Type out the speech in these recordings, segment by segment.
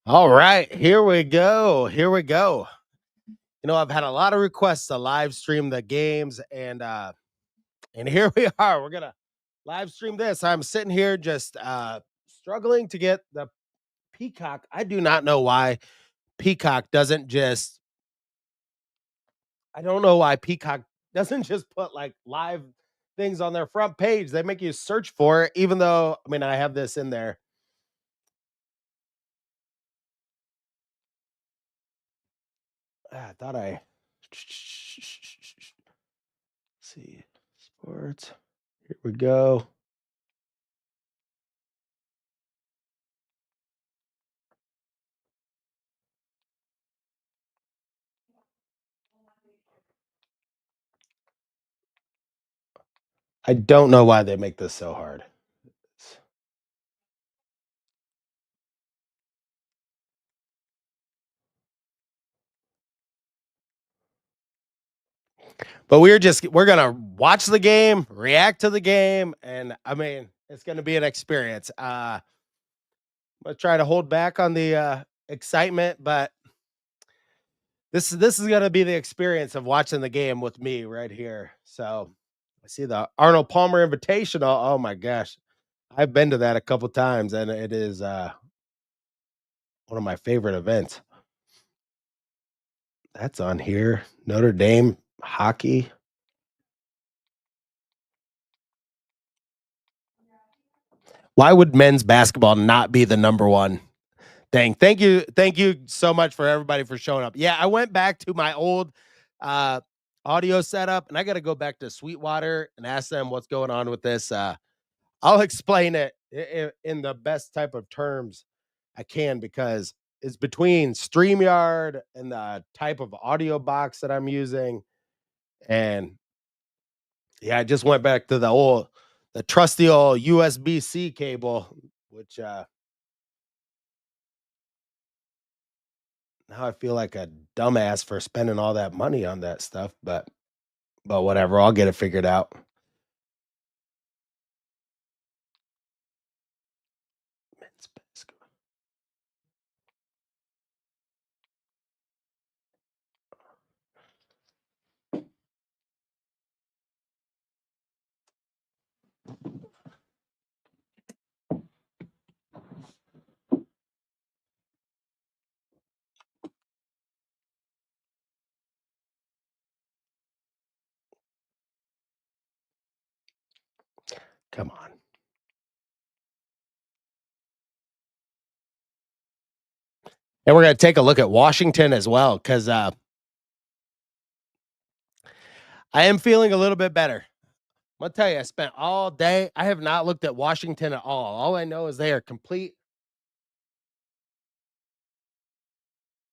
All right, here we go. Here we go. I've had a lot of requests to live stream the games, and here we are. We're gonna live stream this. I'm sitting here just struggling to get the Peacock. I do not know why Peacock doesn't just I don't know why Peacock doesn't just put like live things on their front page. They make you search for it, even though I have this in there. I thought I see sports. Here we go. I don't know why they make this so hard. But we're gonna watch the game, react to the game, and it's gonna be an experience. I'm gonna try to hold back on the excitement, but this is gonna be the experience of watching the game with me right here. So I see the Arnold Palmer Invitational. Oh my gosh. I've been to that a couple times and it is one of my favorite events. That's on here. Notre Dame hockey. Why would men's basketball not be the number one thing? Thank you so much for everybody for showing up. Yeah, I went back to my old uh, audio setup, and I got to go back to Sweetwater and ask them what's going on with this. I'll explain it in the best type of terms I can because it's between StreamYard and the type of audio box that I'm using, and yeah, I just went back to the trusty old USB-C cable, which now I feel like a dumbass for spending all that money on that stuff, but whatever, I'll get it figured out. Men's basketball. Come on. And we're gonna take a look at Washington as well, because I am feeling a little bit better. I'm gonna tell you, I spent all day. I have not looked at Washington at all. All I know is they are complete.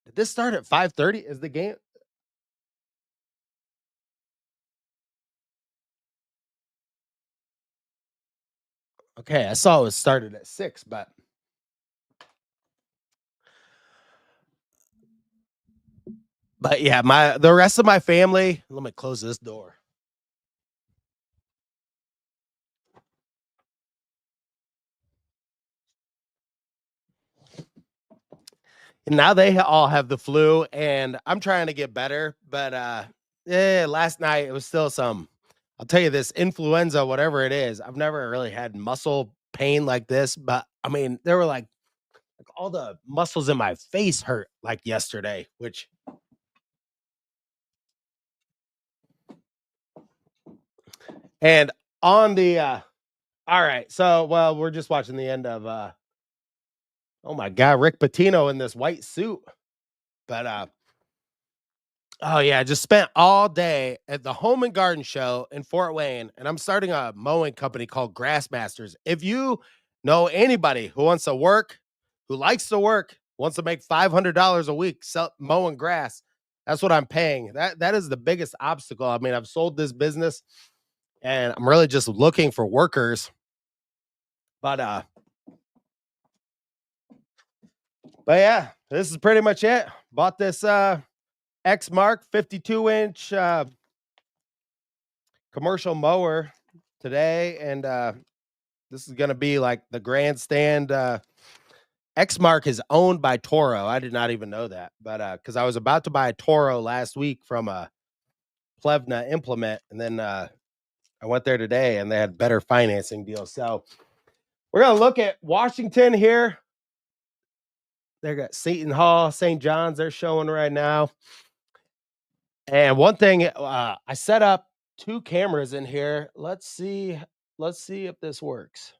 Did this start at 5:30? Is the game okay? I saw it was started at 6, but yeah, my the rest of my family. Let me close this door. And now they all have the flu, and I'm trying to get better. But yeah, last night it was still some. I'll tell you this influenza, whatever it is. I've never really had muscle pain like this, but there were like all the muscles in my face hurt like yesterday, which and on the all right, so well, we're just watching the end of oh my god, Rick Pitino in this white suit. But oh yeah, I just spent all day at the Home and Garden Show in Fort Wayne, and I'm starting a mowing company called Grassmasters. If you know anybody who wants to work, who likes to work, wants to make $500 a week mowing grass, that's what I'm paying. That is the biggest obstacle. I've sold this business, and I'm really just looking for workers. But yeah, this is pretty much it. Bought this X Mark 52-inch commercial mower today, and this is gonna be like the grandstand Xmark is owned by Toro. I did not even know that, but because I was about to buy a Toro last week from a Plevna Implement, and then I went there today, and they had better financing deals. So we're gonna look at Washington here. They got Seton Hall, St. John's. They're showing right now. And one thing, I set up 2 cameras in here. Let's see. Let's see if this works.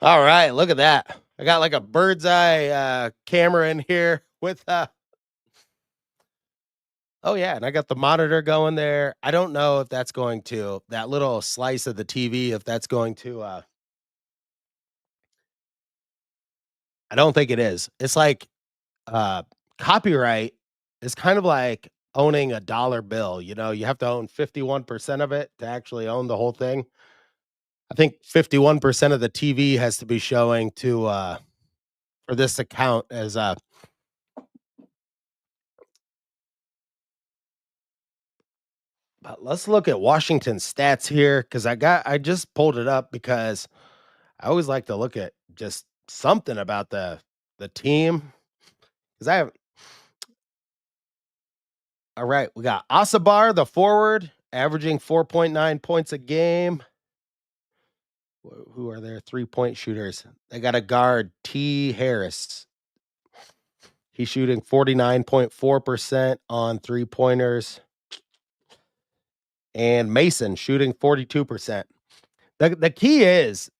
All right, look at that. I got like a bird's eye camera in here with oh yeah, and I got the monitor going there. I don't know if that's going to that little slice of the TV if that's going to I don't think it is. It's like uh copyright is kind of like owning a dollar bill, you have to own 51% of it to actually own the whole thing. I think 51% of the TV has to be showing to for this account as but let's look at Washington's stats here because I just pulled it up because I always like to look at just something about the team because I have all right. We got Asabar, the forward, averaging 4.9 points a game. Who are their 3-point shooters? They got a guard, T. Harris. He's shooting 49.4% on 3-pointers. And Mason shooting 42%. The key is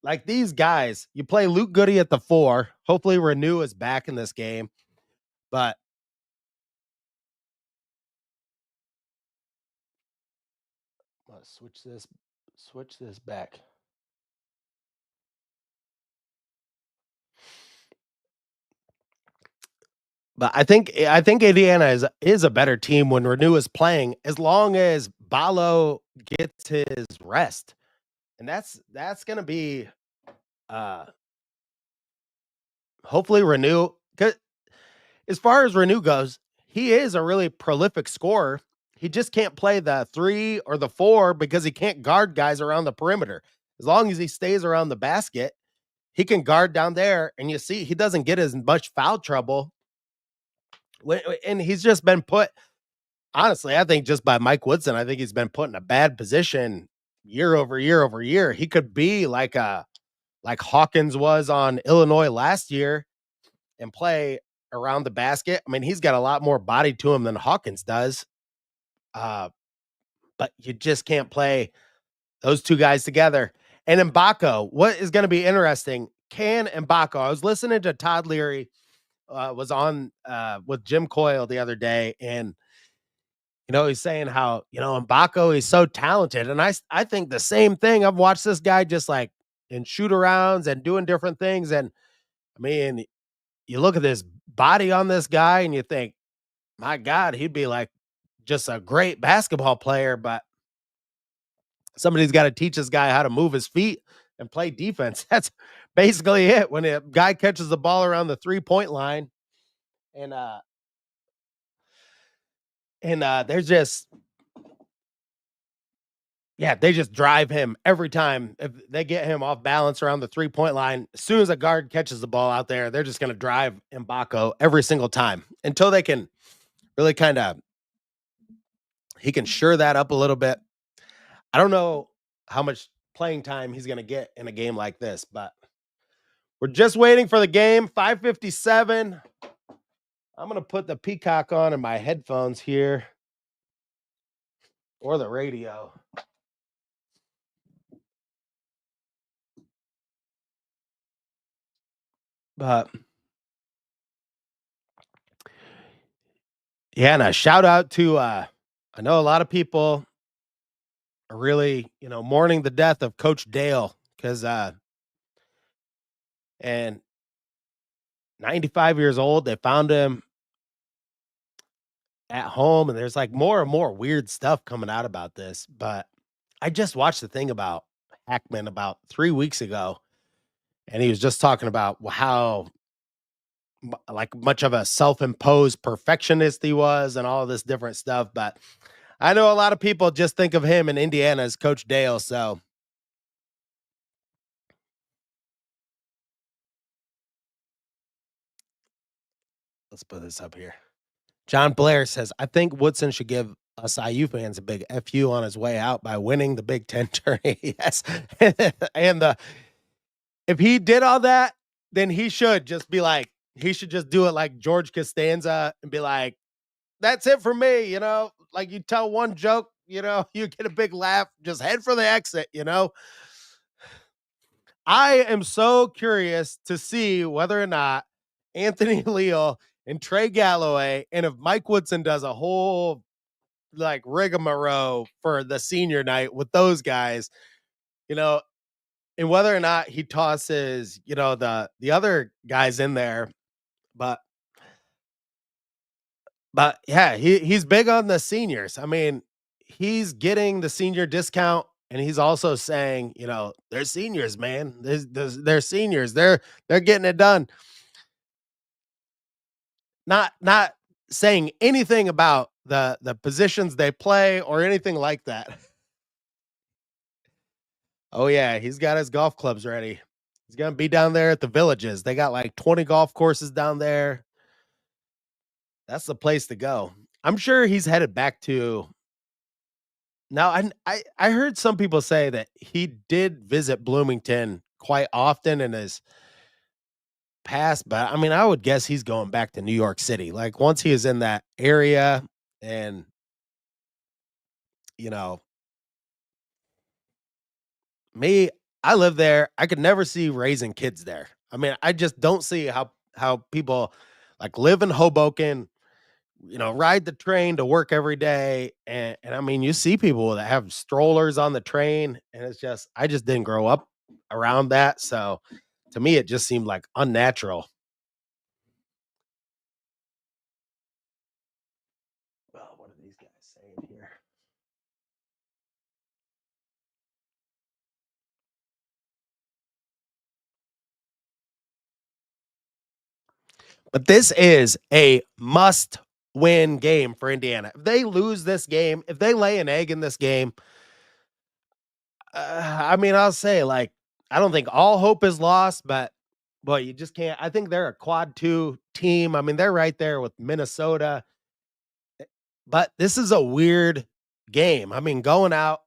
like these guys, you play Luke Goody at the 4. Hopefully Renew is back in this game. But let's switch this back. But I think Indiana is a better team when Renew is playing as long as Balo gets his rest. And that's gonna be uh hopefully Renew 'cause as far as Renew goes, he is a really prolific scorer. He just can't play the 3 or the 4 because he can't guard guys around the perimeter. As long as he stays around the basket, he can guard down there, and you see he doesn't get as much foul trouble. And he's just been put honestly, I think just by Mike Woodson, I think he's been put in a bad position year over year over year. He could be like Hawkins was on Illinois last year and play around the basket. I mean, he's got a lot more body to him than Hawkins does. Uh, but you just can't play those 2 guys together. And Mbako, what is going to be interesting? Can Mbako? I was listening to Todd Leary, was on with Jim Coyle the other day, and he's saying how Mbako is so talented, and I think the same thing. I've watched this guy just like in shoot arounds and doing different things, and I mean, you look at this body on this guy, and you think, my God, he'd be like just a great basketball player, but somebody's got to teach this guy how to move his feet and play defense. That's basically it. When a guy catches the ball around the 3-point line, and there's just yeah, they just drive him every time. If they get him off balance around the 3-point line, as soon as a guard catches the ball out there, they're just going to drive Mbako every single time until they can really kind of he can sure that up a little bit. I don't know how much playing time he's going to get in a game like this, but we're just waiting for the game. 5:57. I'm going to put the Peacock on in my headphones here or the radio. But yeah, and a shout out to I know a lot of people are really, mourning the death of Coach Dale because and 95 years old, they found him at home, and there's like more and more weird stuff coming out about this. But I just watched the thing about Hackman about 3 weeks ago, and he was just talking about how like much of a self-imposed perfectionist he was and all this different stuff. But I know a lot of people just think of him in Indiana as Coach Dale, so let's put this up here. John Blair says, "I think Woodson should give us IU fans a big FU on his way out by winning the Big Ten tourney." Yes, and if he did all that, then he should just be like, he should just do it like George Costanza and be like, "That's it for me," like you tell one joke, you get a big laugh, just head for the exit. I am so curious to see whether or not Anthony Leal and Trey Galloway, and if Mike Woodson does a whole like rigmarole for the senior night with those guys, you know, and whether or not he tosses, the other guys in there, but yeah, he's big on the seniors. I mean, he's getting the senior discount, and he's also saying, they're seniors, man. They're seniors. They're getting it done. Not saying anything about the positions they play or anything like that. Oh yeah, he's got his golf clubs ready. He's gonna be down there at the villages. They got like 20 golf courses down there. That's the place to go. I'm sure he's headed back to now. I heard some people say that he did visit Bloomington quite often in his past, but I mean, I would guess he's going back to New York City. Like once he is in that area, and you know, me, I live there. I could never see raising kids there. I mean, I just don't see how people like live in Hoboken, ride the train to work every day. And I mean, you see people that have strollers on the train, and it's just I just didn't grow up around that. So to me, it just seemed like unnatural. Well, what are these guys saying here? But this is a must win game for Indiana. If they lose this game, if they lay an egg in this game, I mean, I'll say like I don't think all hope is lost, but you just can't. I think they're a quad two team. I mean, they're right there with Minnesota, but this is a weird game. I mean, going out,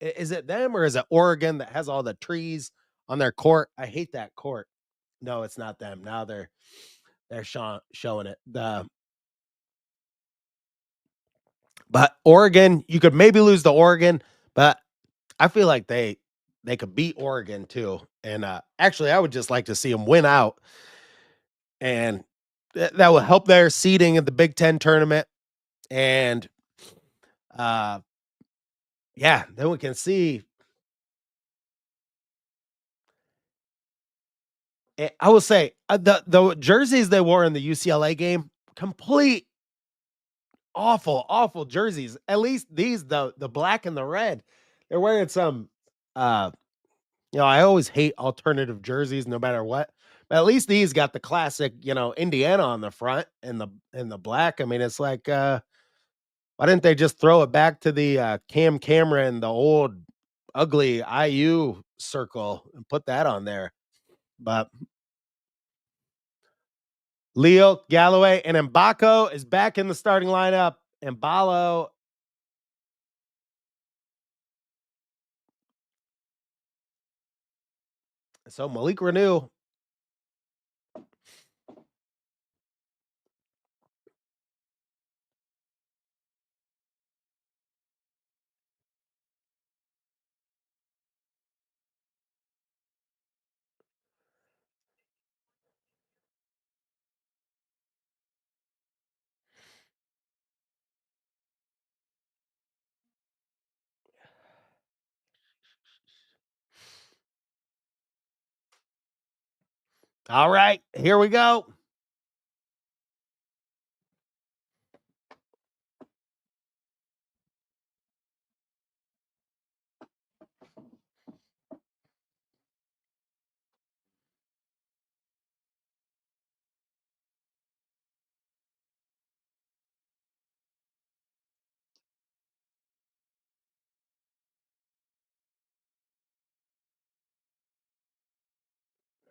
is it them or is it Oregon that has all the trees on their court? I hate that court. No, it's not them. Now they're showing it. But Oregon, you could maybe lose to Oregon, but I feel like they could beat Oregon too. And actually, I would just like to see them win out, and that will help their seeding in the Big Ten tournament. And uh, yeah, then we can see. I will say the jerseys they wore in the UCLA game, complete awful jerseys. At least these the black and the red, they're wearing some uh I always hate alternative jerseys no matter what. But at least these got the classic, Indiana on the front and the black. I mean, it's like why didn't they just throw it back to the Cam Cameron, the old ugly IU circle and put that on there? But Leo Galloway and Mbako is back in the starting lineup. Mbalo, so Malik Renew. All right, here we go.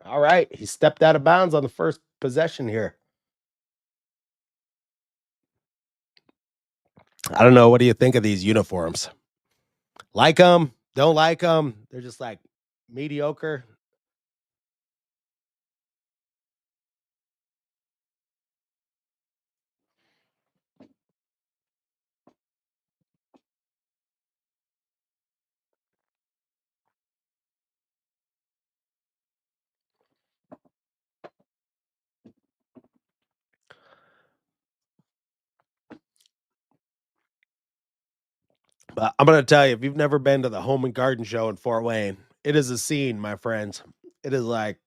All right. He stepped out of bounds on the first possession here. I don't know. What do you think of these uniforms? Like them? Don't like them? They're just like mediocre. But I'm gonna tell you, if you've never been to the Home and Garden Show in Fort Wayne, it is a scene, my friends. It is like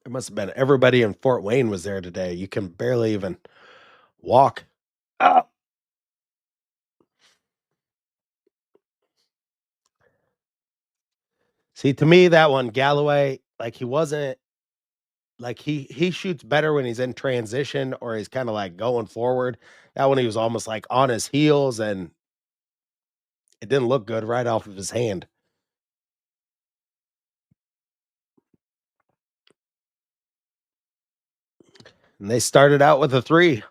it must have been everybody in Fort Wayne was there today. You can barely even walk. Ah! See, to me, that one, Galloway, like he wasn't like he shoots better when he's in transition or he's kind of like going forward. That one he was almost like on his heels and it didn't look good right off of his hand. And they started out with a three.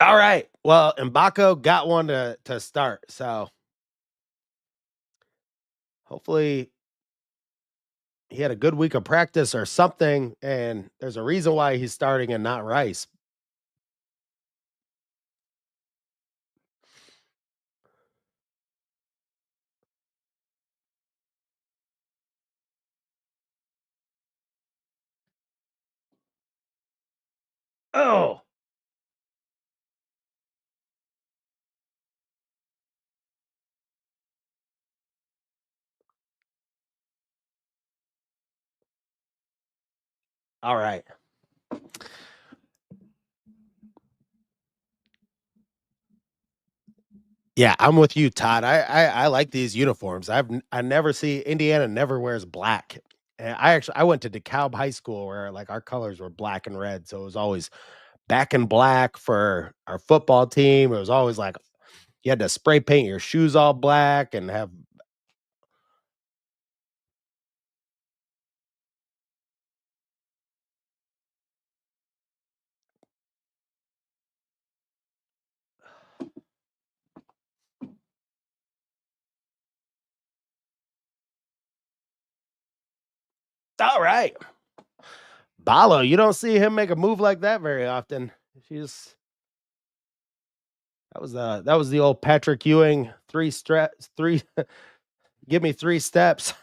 All right. Well, Mbako got one to start. So hopefully he had a good week of practice or something, and there's a reason why he's starting and not Rice. Oh, all right. Yeah, I'm with you, Todd. I like these uniforms. I never see Indiana never wears black. And I went to DeKalb High School where like our colors were black and red, so it was always back and black for our football team. It was always like you had to spray paint your shoes all black and have all right. Balo, you don't see him make a move like that very often. She's that was the old Patrick Ewing three give me 3 steps.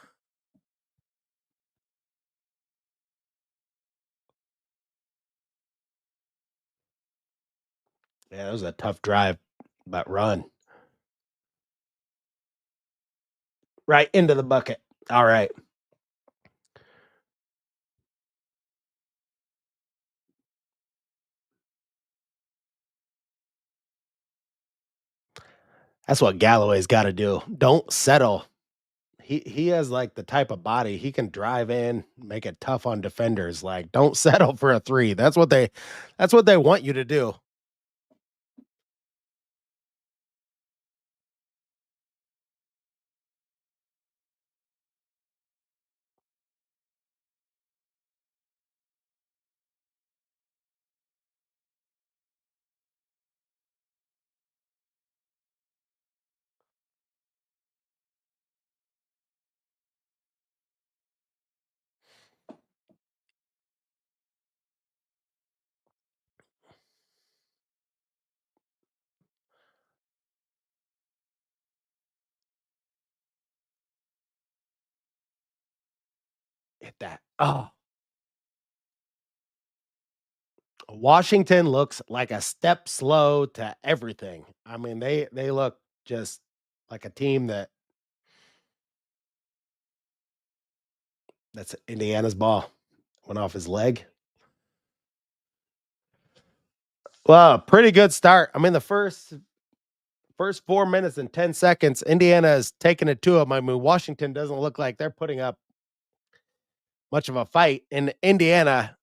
Yeah, that was a tough drive, but run right into the bucket. All right. That's what Galloway's gotta do. Don't settle. He has, like, the type of body, he can drive in, make it tough on defenders, like, don't settle for a 3. That's what they want you to do. Hit that. Oh, Washington looks like a step slow to everything. I mean, they look just like a team that's Indiana's ball. Went off his leg. Well, pretty good start. I mean, the first 4 minutes and 10 seconds, Indiana is taking it to 'em. I mean, Washington doesn't look like they're putting up much of a fight. In Indiana,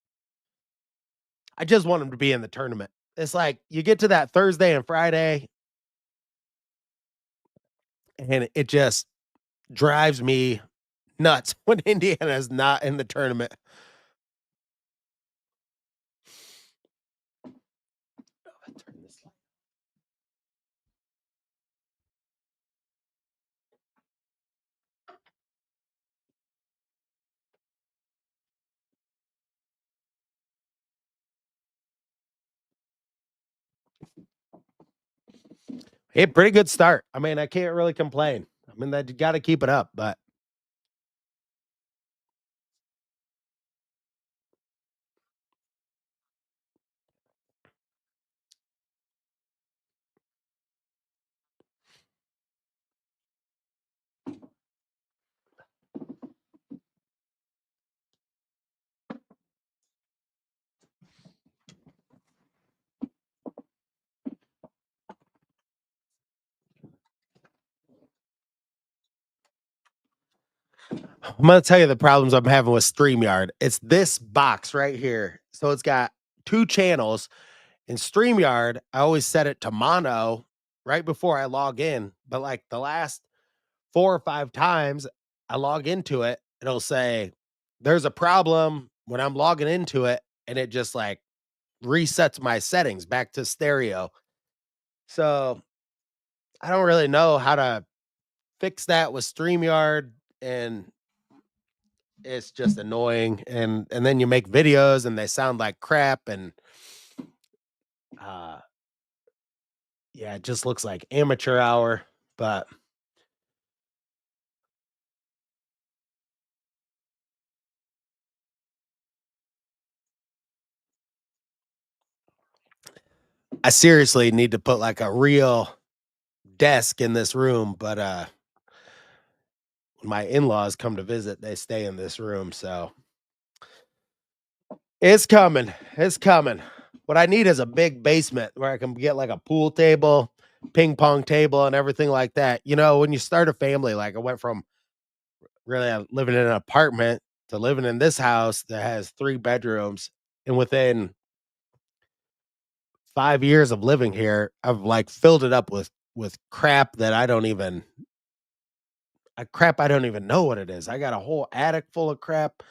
I just want them to be in the tournament. It's like you get to that Thursday and Friday, and it just drives me nuts when Indiana is not in the tournament. Hey, pretty good start. I mean, I can't really complain. I mean, that you got to keep it up, but I'm gonna tell you the problems I'm having with StreamYard. It's this box right here. So it's got 2 channels. In StreamYard, I always set it to mono right before I log in, but, like, the last 4 or 5 times I log into it, it'll say, "There's a problem," when I'm logging into it, and it just, like, resets my settings back to stereo. So, I don't really know how to fix that with StreamYard, and it's just annoying, and then you make videos and they sound like crap, and uh yeah, it just looks like amateur hour, but I seriously need to put like a real desk in this room, but when my in-laws come to visit, they stay in this room, so it's coming. It's coming. What I need is a big basement where I can get like a pool table, ping pong table, and everything like that. You know, when you start a family, like I went from really living in an apartment to living in this house that has 3 bedrooms, and within 5 years of living here, I've, like, filled it up with crap that I don't even crap I don't even know what it is. I got a whole attic full of crap.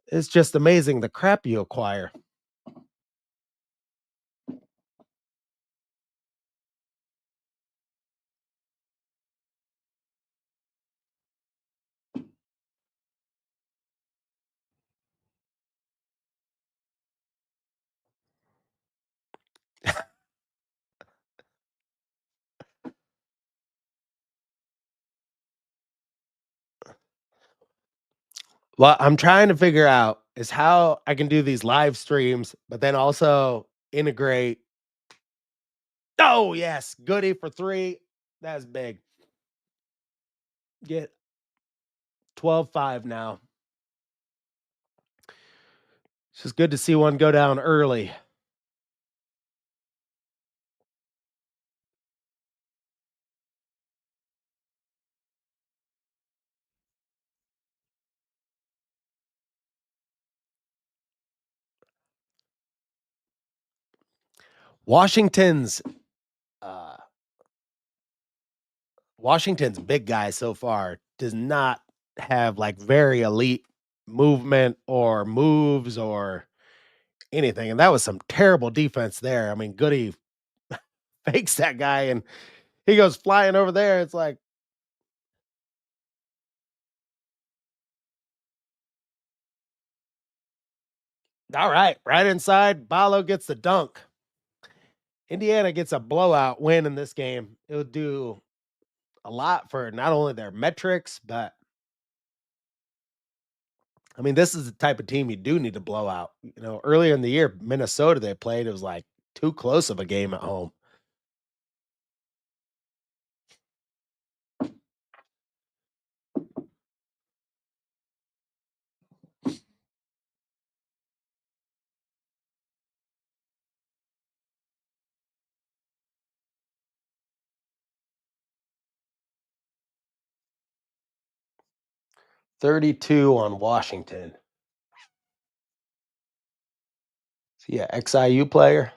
It's just amazing the crap you acquire. What I'm trying to figure out is how I can do these live streams, but then also integrate. Oh, yes, goodie for 3. That's big. Get 12-5 now. It's just good to see one go down early. Washington's uh Washington's big guy so far does not have like very elite movement or moves or anything. And that was some terrible defense there. I mean, Goody fakes that guy and he goes flying over there. It's like, all right inside. Balo gets the dunk. Indiana gets a blowout win in this game. It would do a lot for not only their metrics, but I mean, this is the type of team you do need to blow out. You know, earlier in the year, Minnesota they played, it was like too close of a game at home. 32 on Washington. Is he a XIU player?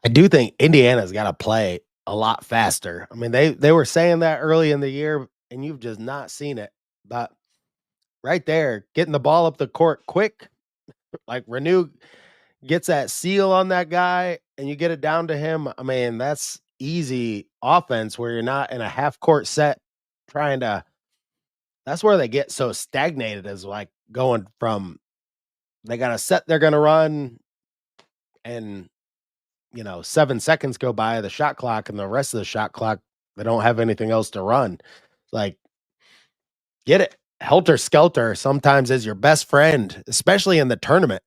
I do think Indiana's got to play a lot faster. I mean, they were saying that early in the year, and you've just not seen it. But right there, getting the ball up the court quick, like Renew gets that seal on that guy, and you get it down to him. I mean, that's easy offense where you're not in a half court set trying to. That's where they get so stagnated, is like going from they got a set they're going to run, and 7 seconds go by the shot clock, and the rest of the shot clock, they don't have anything else to run. Like, get it helter skelter sometimes is your best friend, especially in the tournament.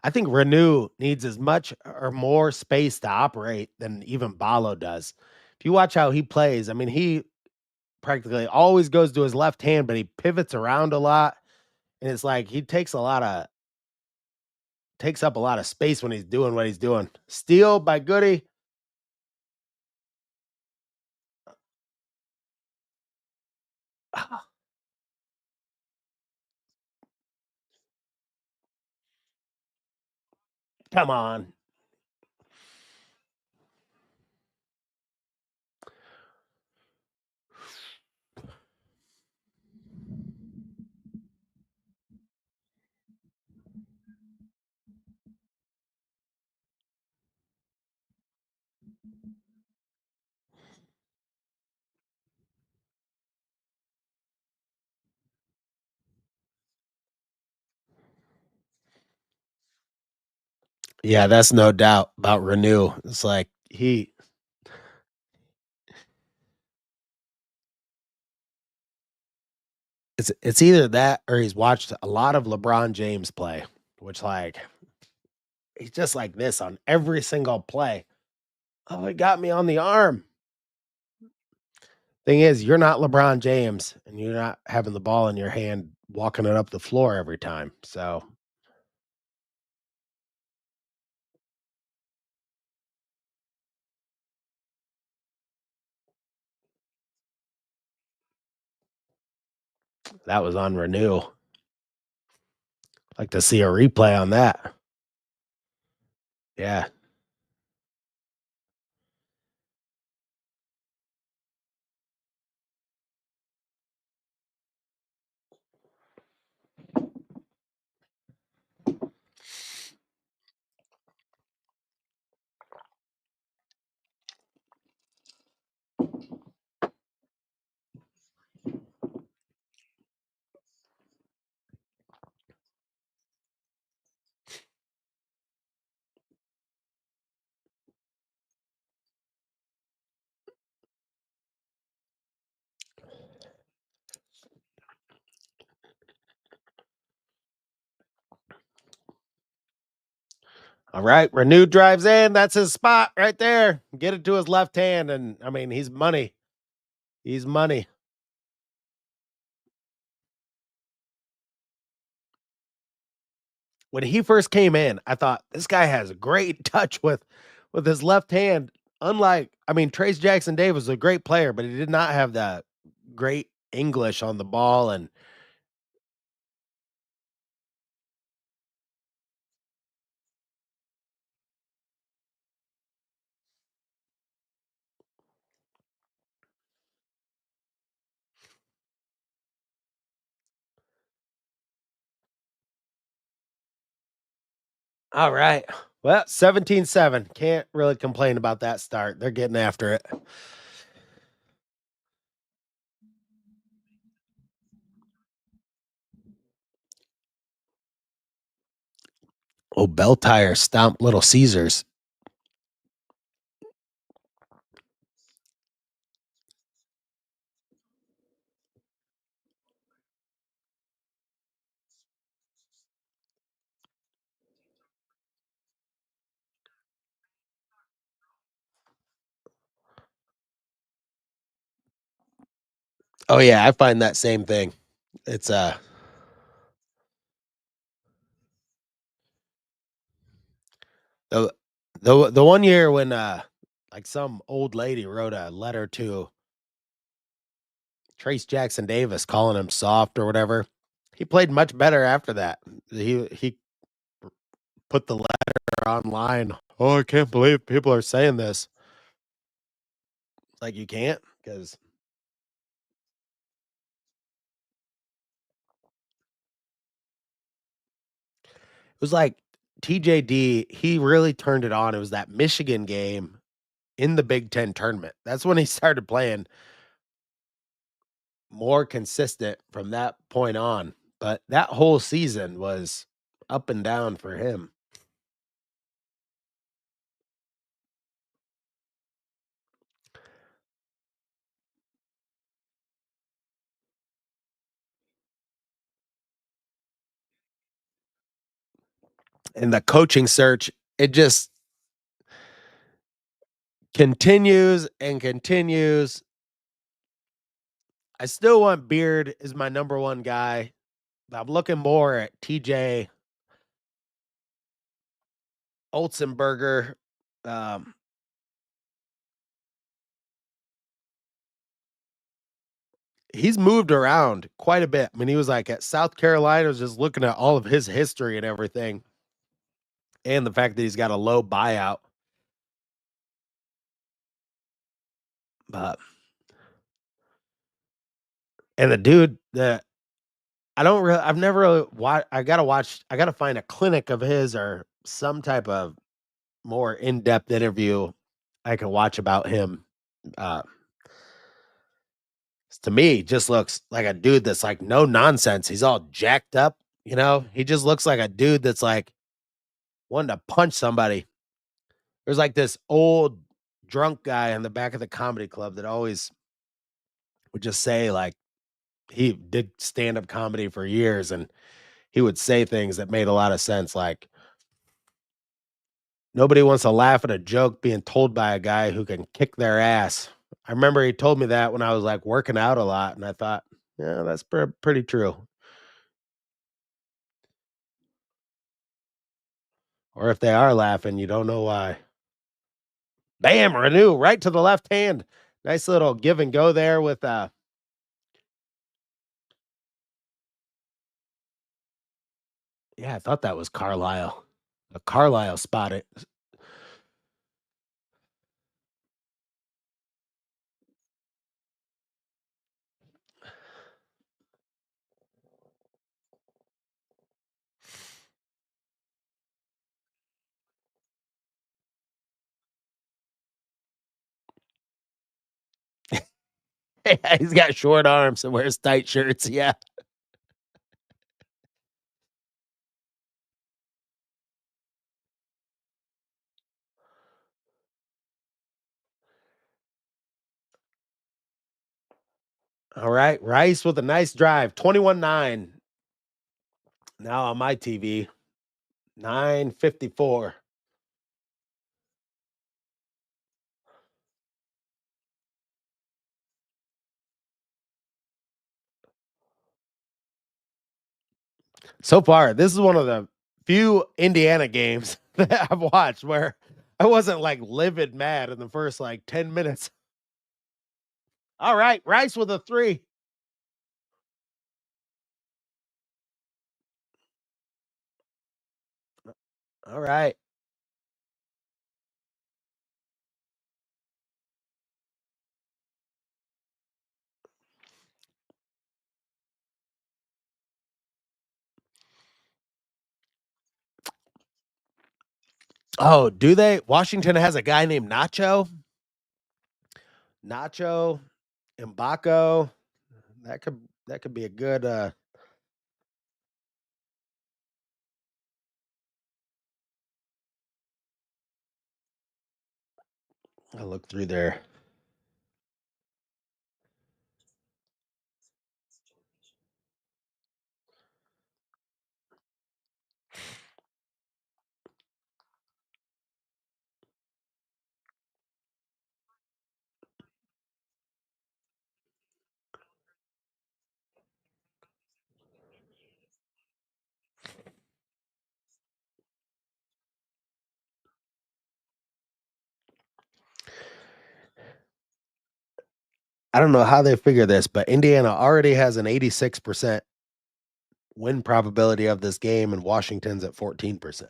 I think Renew needs as much or more space to operate than even Balo does. If you watch how he plays, I mean, he practically always goes to his left hand, but he pivots around a lot. And it's like he takes up a lot of space when he's doing what he's doing. Steal by Goody. Come on. Yeah, that's no doubt about Renew. It's like it's either that or he's watched a lot of LeBron James play, which like he's just like this on every single play. Oh, it got me on the arm. Thing is, you're not LeBron James and you're not having the ball in your hand walking it up the floor every time. So that was on Renew. Like to see a replay on that. Yeah. All right. Renew drives in. That's his spot right there. Get it to his left hand. And I mean, he's money. He's money. When he first came in, I thought this guy has a great touch with his left hand. Unlike, I mean, Trace Jackson Davis was a great player, but he did not have that great English on the ball. And All right. Well, 17-7. Can't really complain about that start. They're getting after it. Oh, Bell Tire stomped Little Caesars. Oh yeah, I find that same thing. It's the the one year when like some old lady wrote a letter to Trace Jackson Davis calling him soft or whatever. He played much better after that. He put the letter online. Oh, I can't believe people are saying this. Like you can't because it was like TJD, he really turned it on. It was that Michigan game in the Big Ten tournament. That's when he started playing more consistent from that point on. But that whole season was up and down for him. And the coaching search, it just continues and continues. I still want Beard as my number one guy. But I'm looking more at TJ Olsenberger. Um, he's moved around quite a bit. I mean, he was like at South Carolina, I was just looking at all of his history and everything, and the fact that he's got a low buyout. But and the dude that I've never really I gotta find a clinic of his or some type of more in-depth interview I can watch about him. Uh, to me, just looks like a dude that's like no nonsense. He's all jacked up, you know? He just looks like a dude that's like wanting to punch somebody. There's like this old drunk guy in the back of the comedy club that always would just say like he did stand-up comedy for years and he would say things that made a lot of sense like nobody wants to laugh at a joke being told by a guy who can kick their ass. I remember he told me that when I was like working out a lot and I thought, yeah, that's pretty true. Or if they are laughing, you don't know why. Bam, Renew right to the left hand. Nice little give and go there with yeah, I thought that was Carlisle. A Carlisle spot it. He's got short arms and wears tight shirts. Yeah. All right. Rice with a nice drive. 21-9. Now on my TV. 9:54. So far, this is one of the few Indiana games that I've watched where I wasn't like livid mad in the first like 10 minutes. All right. Rice with a three. All right. Oh, do they? Washington has a guy named Nacho, Mbako. That could be a good, I'll look through there. I don't know how they figure this, but Indiana already has an 86% win probability of this game, and Washington's at 14%.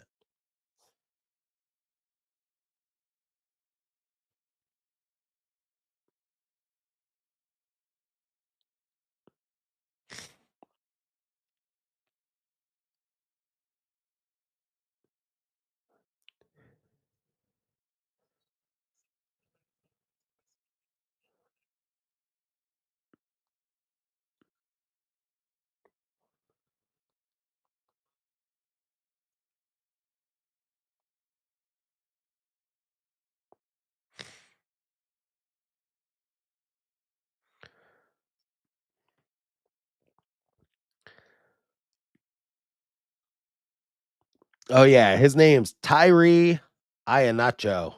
Oh, yeah, his name's Tyree Iheanacho,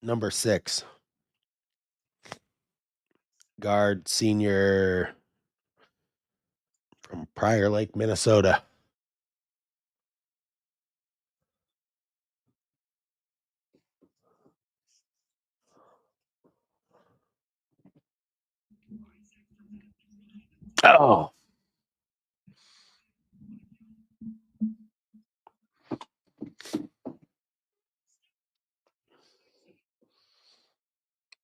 number 6, guard, senior from Prior Lake, Minnesota. Oh,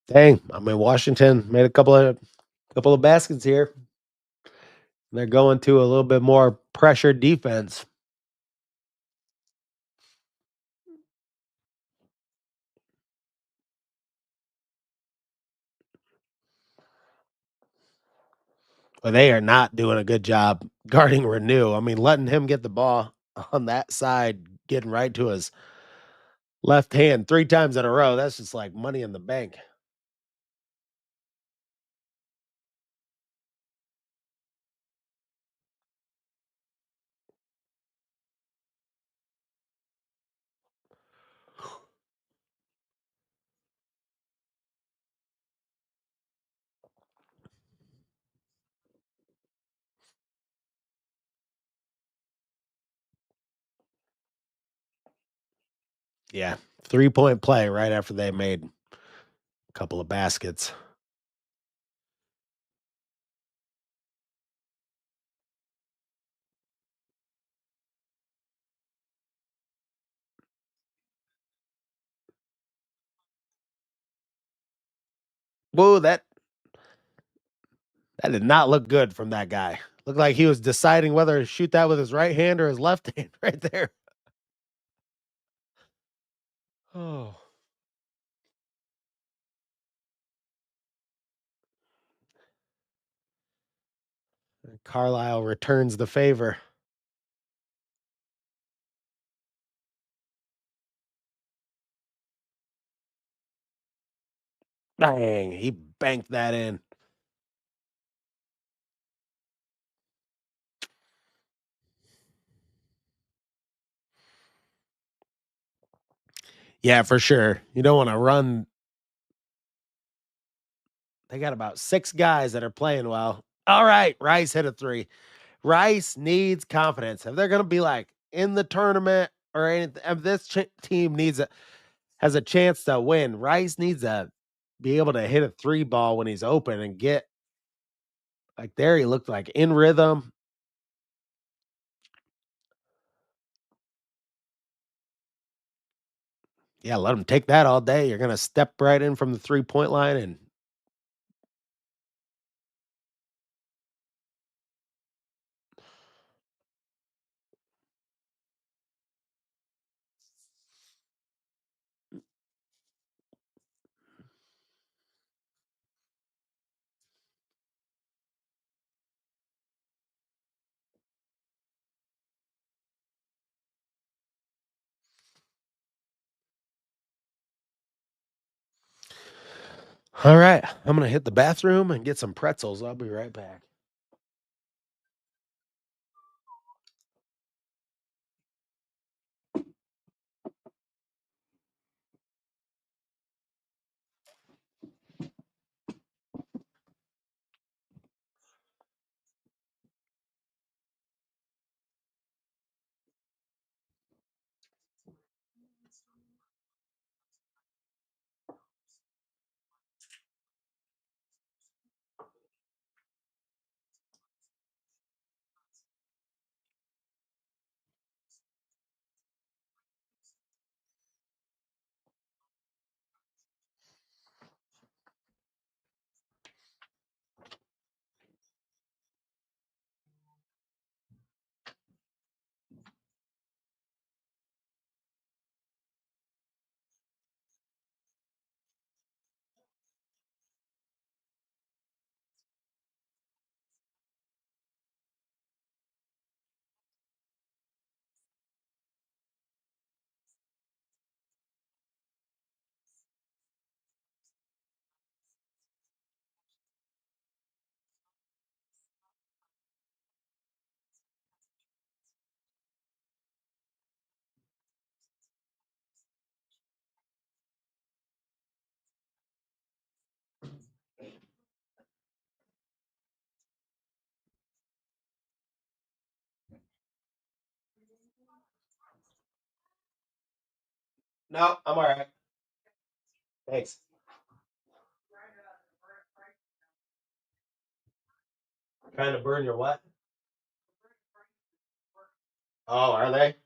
dang, I mean, Washington made a couple of baskets here. They're going to a little bit more pressure defense. But they are not doing a good job guarding Renew. I mean, letting him get the ball on that side, getting right to his left hand 3 times in a row, that's just like money in the bank. Yeah, 3-point play right after they made a couple of baskets. Whoa, that did not look good from that guy. Looked like he was deciding whether to shoot that with his right hand or his left hand right there. Oh. Carlisle returns the favor. Dang, he banked that in. Yeah, for sure. You don't wanna run. They got about 6 guys that are playing well. Alright, Rice hit a 3. Rice needs confidence. If they're gonna be, like, in the tournament or anything, if this team has a chance to win, Rice needs to be able to hit a 3 ball when he's open and get like, there he looked like in rhythm. Yeah, let him take that all day. You're gonna step right in from the three-point line and All right, I'm gonna hit the bathroom and get some pretzels. I'll be right back. No, I'm all right. Thanks. Trying to burn your what? Oh, are they?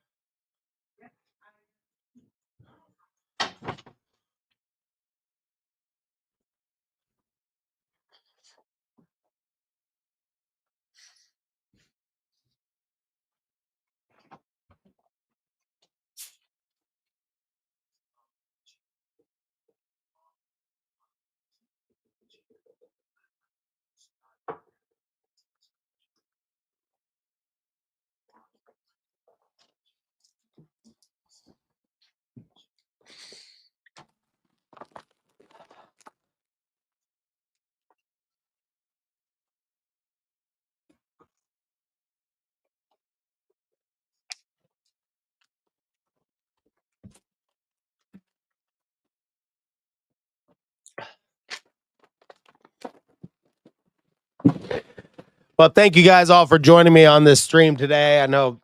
Well, thank you guys all for joining me on this stream today. I know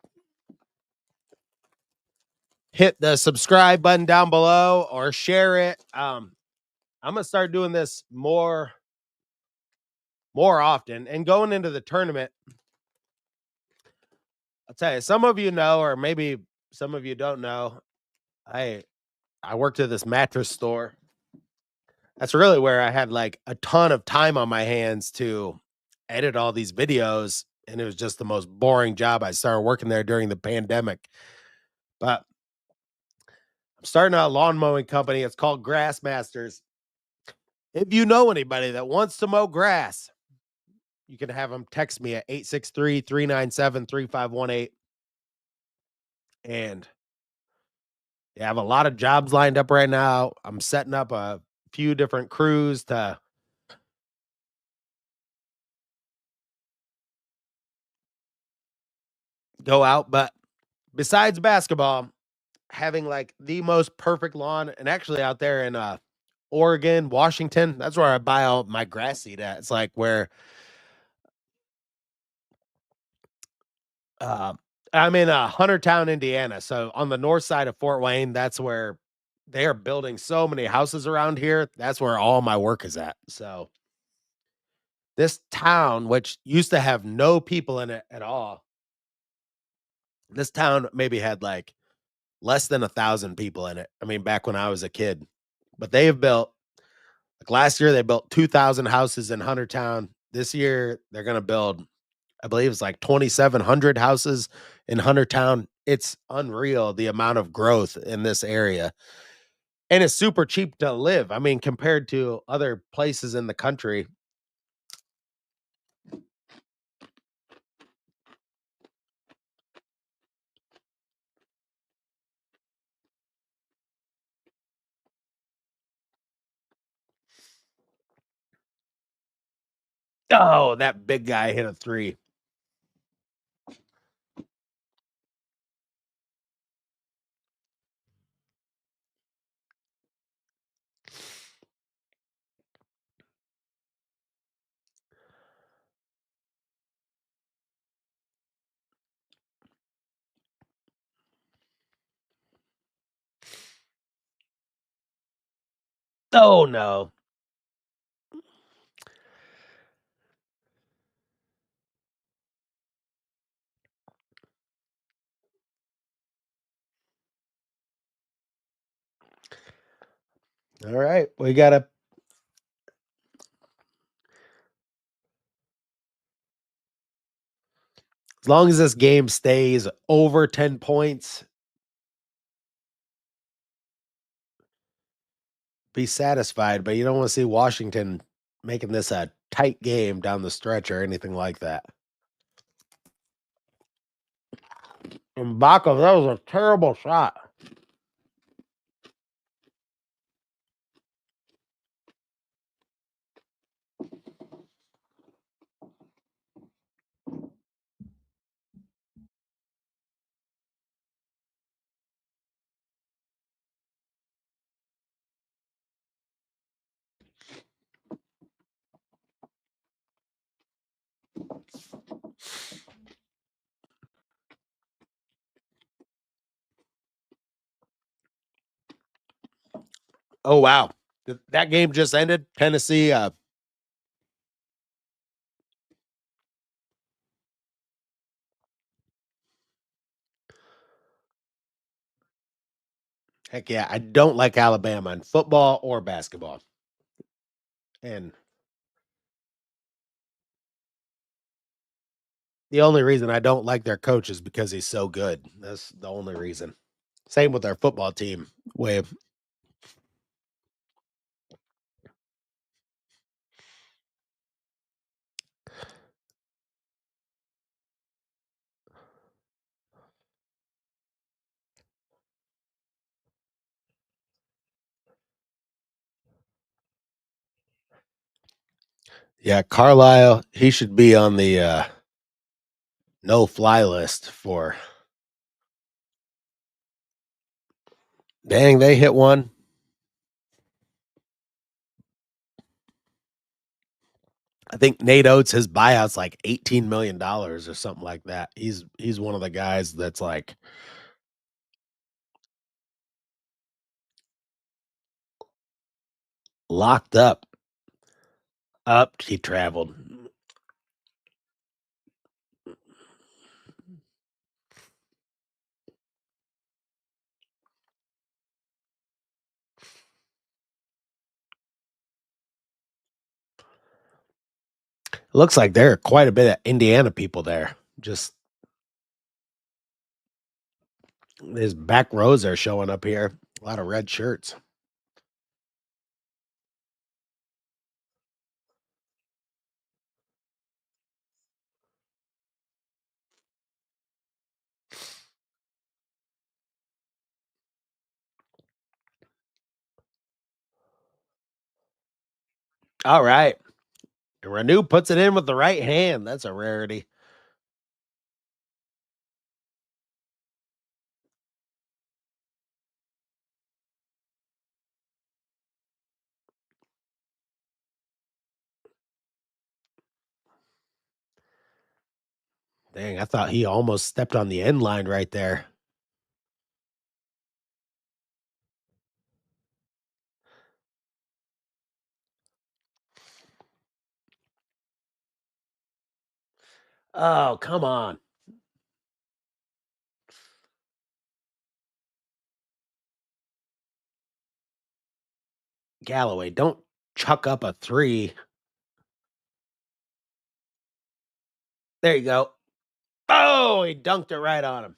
hit the subscribe button down below or share it. I'm gonna start doing this more often and going into the tournament. I'll tell you, some of you know, or maybe some of you don't know. I worked at this mattress store. That's really where I had like a ton of time on my hands to edit all these videos, and it was just the most boring job. I started working there during the pandemic, but I'm starting a lawn mowing company. It's called Grass Masters. If you know anybody that wants to mow grass, you can have them text me at 863-397-3518. And yeah, I have a lot of jobs lined up right now. I'm setting up a few different crews to go out. But besides basketball, having like the most perfect lawn, and actually out there in Oregon, Washington, that's where I buy all my grass seed at. It's like where uh, I'm in Huntertown, Indiana. So on the north side of Fort Wayne, that's where they are building so many houses around here. That's where all my work is at. So this town, which used to have no people in it at all, this town maybe had like less than 1,000 people in it. I mean, back when I was a kid, but they have built like last year they built 2,000 houses in Huntertown. This year they're going to build, I believe it's like 2,700 houses in Huntertown. It's unreal the amount of growth in this area. And it's super cheap to live. I mean, compared to other places in the country. Oh, that big guy hit a three. Oh, no. All right. We got to, as long as this game stays over 10 points, be satisfied. But you don't want to see Washington making this a tight game down the stretch or anything like that. And Baca, that was a terrible shot. Oh, wow. That game just ended. Tennessee. Heck yeah. I don't like Alabama in football or basketball. And the only reason I don't like their coach is because he's so good. That's the only reason. Same with our football team. Wave. Yeah, Carlisle, he should be on the no fly list for dang, they hit one. I think Nate Oates, his buyout's like $18 million or something like that. He's one of the guys that's like locked up. Up, he traveled. Looks like there are quite a bit of Indiana people there. Just his back rows are showing up here. A lot of red shirts. All right. And Renew puts it in with the right hand. That's a rarity. Dang, I thought he almost stepped on the end line right there. Oh, come on. Galloway, don't chuck up a three. There you go. Oh, he dunked it right on him.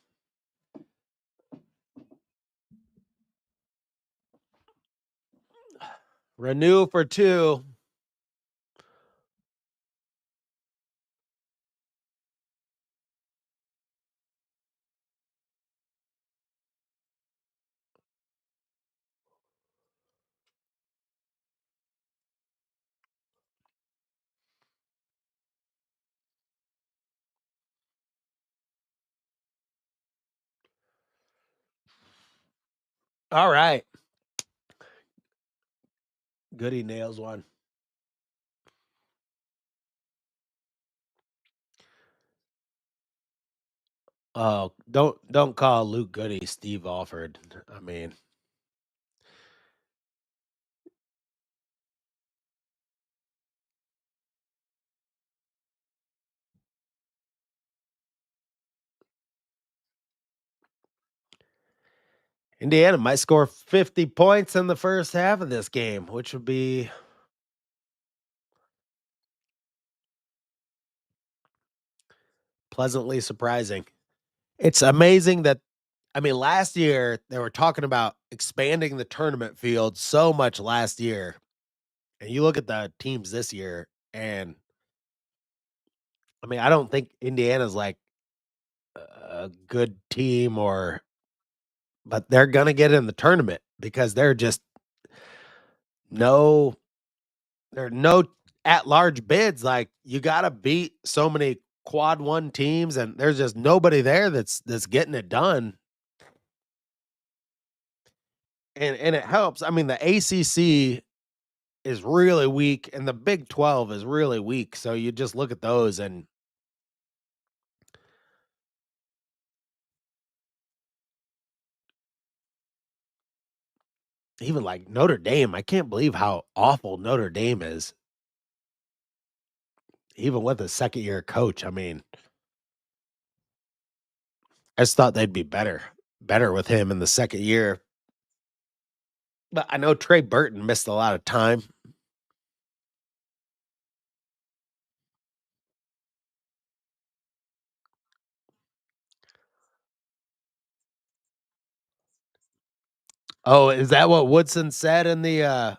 Renew for two. All right. Goody nails one. Oh, don't call Luke Goody Steve Alford. I mean, Indiana might score 50 points in the first half of this game, which would be pleasantly surprising. It's amazing that I mean, last year they were talking about expanding the tournament field so much last year. And you look at the teams this year, and I mean, I don't think Indiana's like a good team but they're gonna get in the tournament because no there are no at large bids. Like you gotta beat so many quad one teams, and there's just nobody there that's getting it done. And it helps. I mean, the ACC is really weak, and the Big 12 is really weak. So you just look at those, and even like Notre Dame, I can't believe how awful Notre Dame is, even with a second year coach. I mean, I just thought they'd be better with him in the second year. But I know Trey Burton missed a lot of time. Oh, is that what Woodson said in the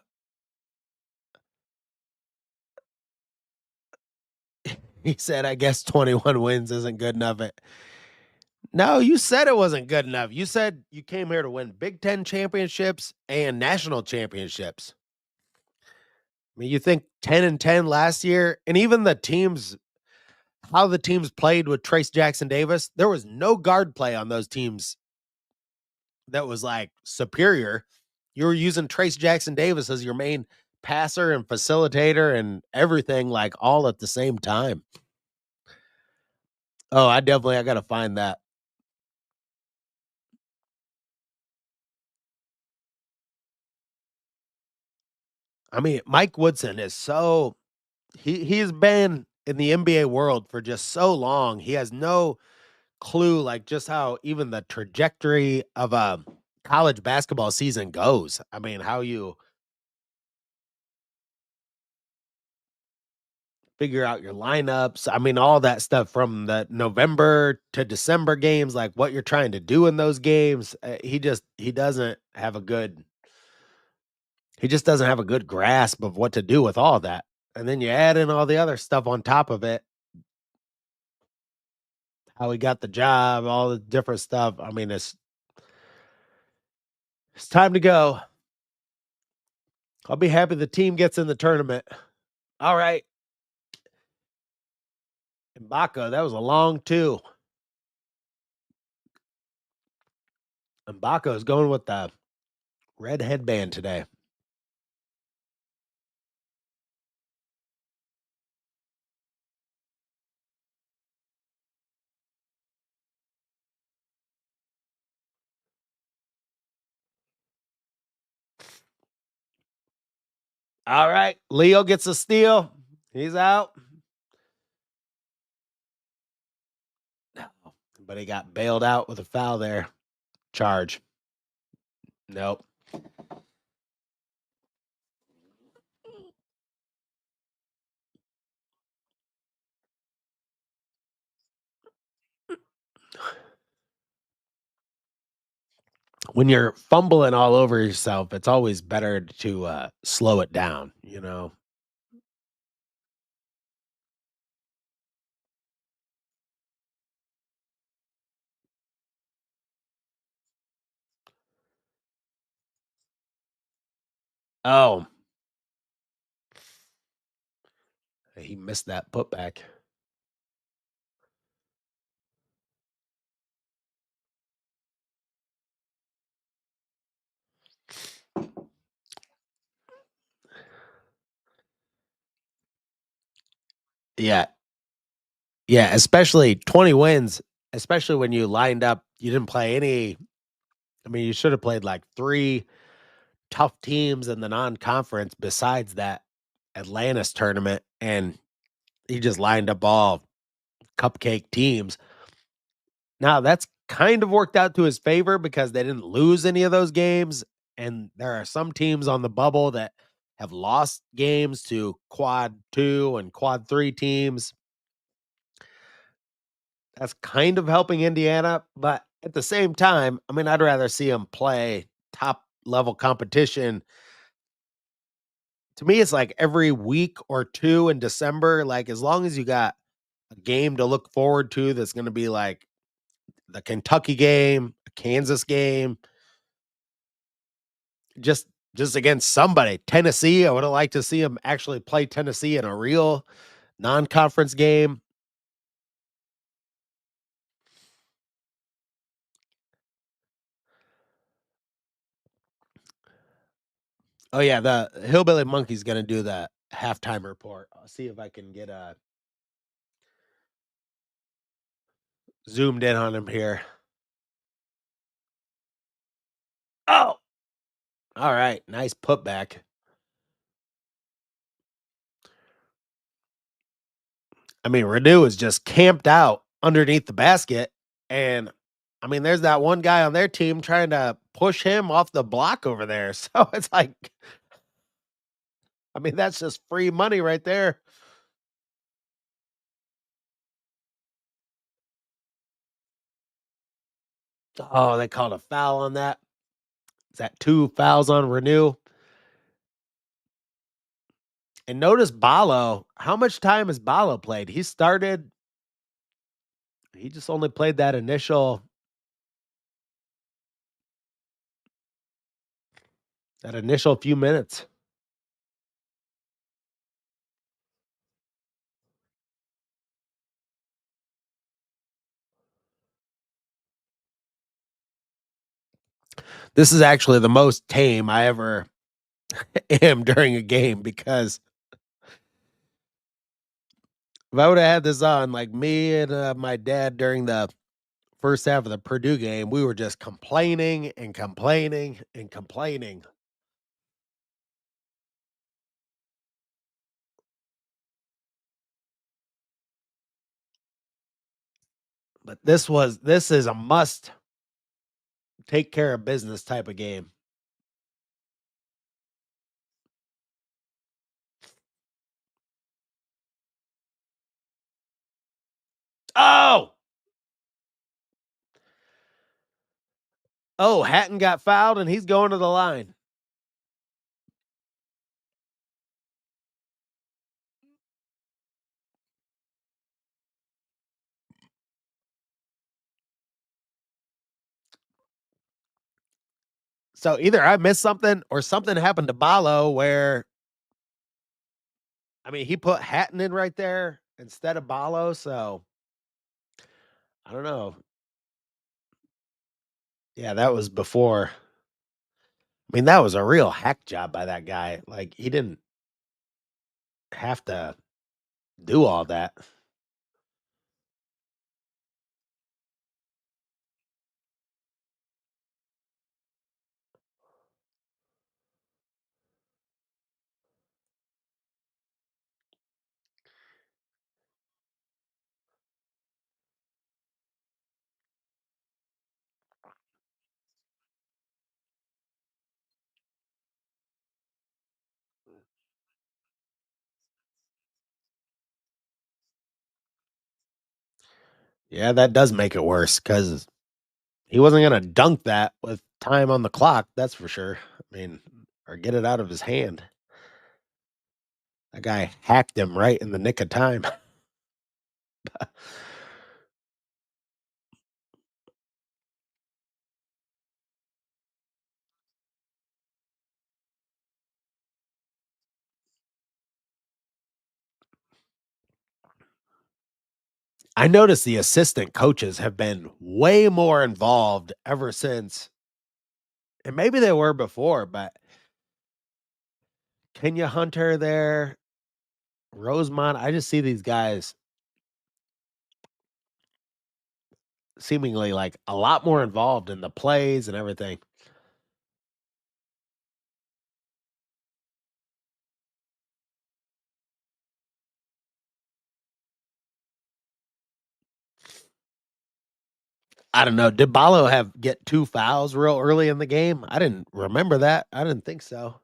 he said, I guess 21 wins isn't good enough. No, you said it wasn't good enough. You said you came here to win Big 10 championships and national championships. I mean, you think 10-10 last year, and even the teams, how the teams played with Trace Jackson Davis, there was no guard play on those teams that was like superior. You were using Trace Jackson Davis as your main passer and facilitator and everything, like all at the same time. Oh, I got to find that. I mean, Mike Woodson is so he's been in the NBA world for just so long. He has no clue like just how even the trajectory of a college basketball season goes. I mean, how you figure out your lineups. I mean, all that stuff from the November to December games, like what you're trying to do in those games. He just doesn't have a good grasp of what to do with all that. And then you add in all the other stuff on top of it, how he got the job, all the different stuff. I mean, it's time to go. I'll be happy the team gets in the tournament. All right. Mbaka, that was a long two. Mbaka is going with the red headband today. All right. Leo gets a steal. He's out. But he got bailed out with a foul there. Charge. Nope. When you're fumbling all over yourself, it's always better to slow it down, you know? Oh, he missed that putback. Yeah. Yeah, especially 20 wins, especially when you lined up you didn't play any. I mean, you should have played, like, 3 tough teams in the non-conference besides that Atlantis tournament, and he just lined up all cupcake teams. Now that's kind of worked out to his favor because they didn't lose any of those games, and there are some teams on the bubble that have lost games to quad 2 and quad 3 teams. That's kind of helping Indiana, but at the same time, I mean, I'd rather see them play top level competition. To me, it's like every week or 2 in December, like, as long as you got a game to look forward to that's gonna be like the Kentucky game, a Kansas game, just just against somebody. Tennessee, I would have liked to see them actually play Tennessee in a real non-conference game. Oh, yeah, the Hillbilly Monkey's gonna do the halftime report. I'll see if I can get, zoomed in on him here. Oh! Alright, nice putback. I mean, Renew is just camped out underneath the basket, and, I mean, there's that one guy on their team trying to push him off the block over there, so it's like, I mean, that's just free money right there. Oh, they called a foul on that. Is that 2 fouls on Renew? And notice Ballo, how much time has Ballo played? He just only played that initial few minutes. This is actually the most tame I ever am during a game because if I woulda had this on, like, me and, my dad during the first half of the Purdue game, we were just complaining and complaining and complaining. But this is a must take care of business type of game. Oh! Oh, Hatton got fouled and he's going to the line. So either I missed something or something happened to Ballo where I mean, he put Hatton in right there instead of Ballo, so I don't know. Yeah, that was before. I mean, that was a real hack job by that guy. Like, he didn't have to do all that. Yeah, that does make it worse because he wasn't gonna dunk that with time on the clock, that's for sure. I mean, or get it out of his hand. That guy hacked him right in the nick of time. I noticed the assistant coaches have been way more involved ever since, and maybe they were before, but Kenya Hunter there, Rosemont, I just see these guys seemingly like a lot more involved in the plays and everything. I don't know. Did Balo have get 2 fouls real early in the game? I didn't remember that. I didn't think so.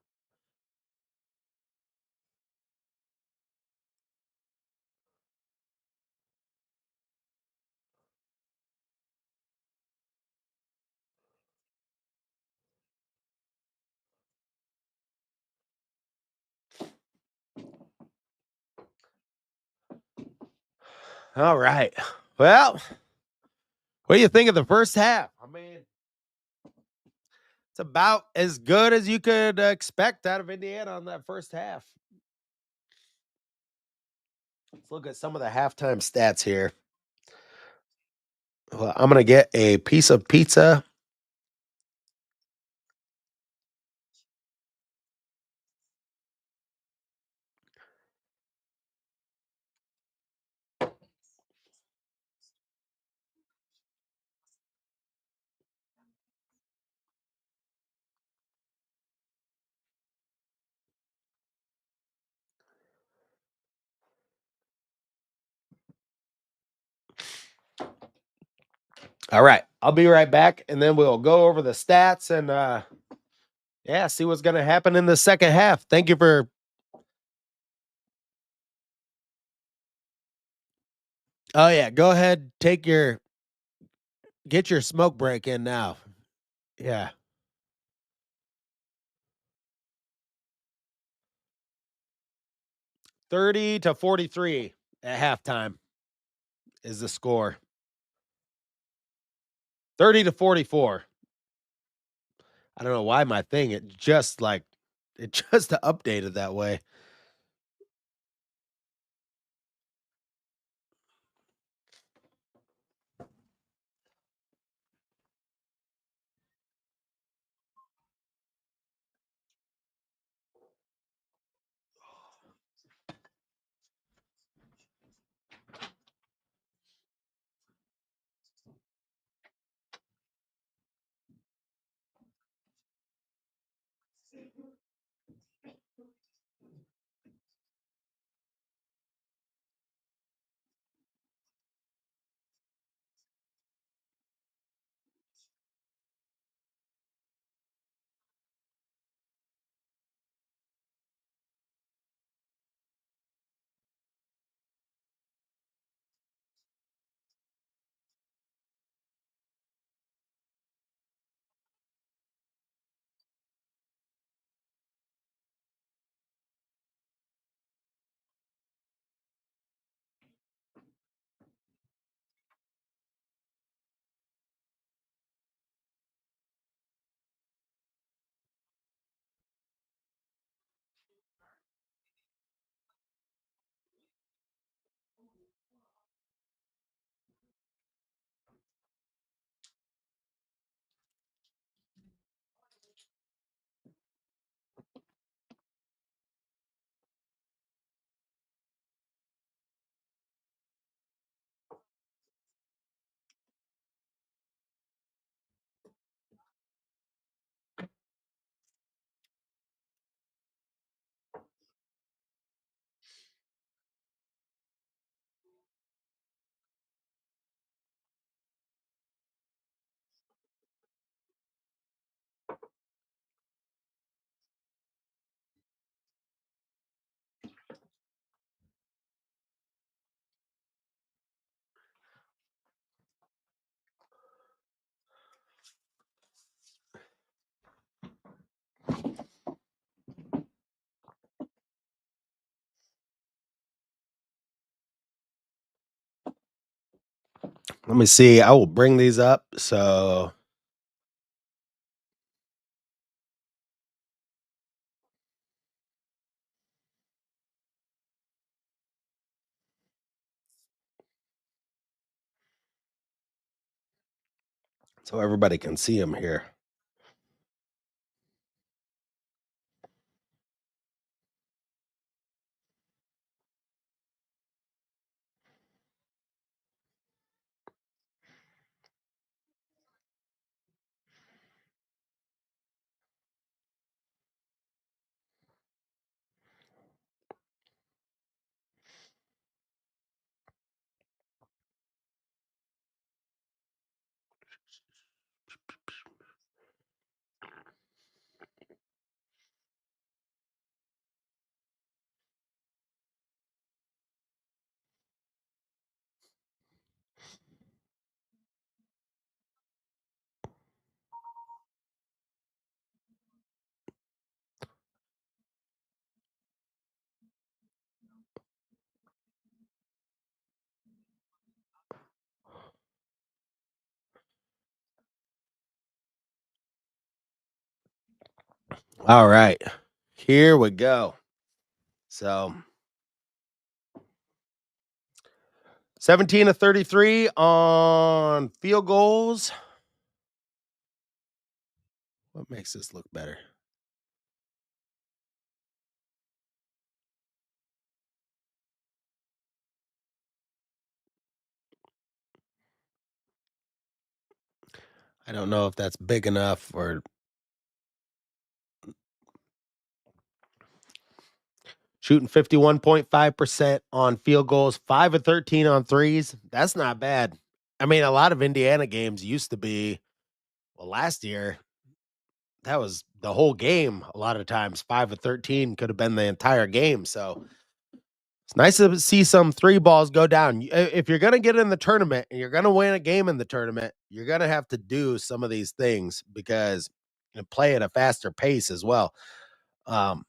All right. Well, what do you think of the first half? I mean, it's about as good as you could expect out of Indiana on that first half. Let's look at some of the halftime stats here. Well, I'm going to get a piece of pizza. All right. I'll be right back and then we'll go over the stats and yeah, see what's going to happen in the second half. Thank you for Oh yeah, go ahead, get your smoke break in now. Yeah. 30-43 at halftime is the score. 30-44. I don't know why my thing it just updated that way. Let me see. I will bring these up. So everybody can see them here. All right. Here we go. So 17 of 33 on field goals. What makes this look better? I don't know if that's big enough or shooting 51.5% on field goals, 5 of 13 on threes. That's not bad. I mean, a lot of Indiana games used to be, well, last year, that was the whole game. A lot of times, 5 of 13 could have been the entire game. So it's nice to see some three balls go down. If you're going to get in the tournament and you're going to win a game in the tournament, you're going to have to do some of these things because and play at a faster pace as well. Um,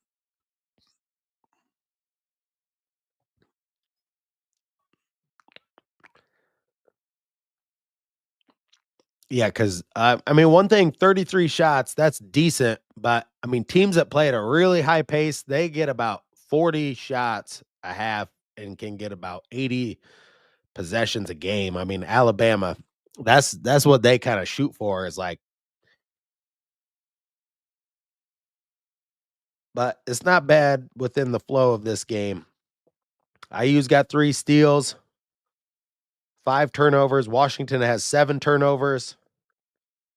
Yeah, because I mean, one thing, 33 shots, that's decent. But I mean, teams that play at a really high pace, they get about 40 shots a half and can get about 80 possessions a game. I mean, Alabama, that's what they kind of shoot for is like, but it's not bad within the flow of this game. IU's got 3 steals, 5 turnovers. Washington has 7 turnovers.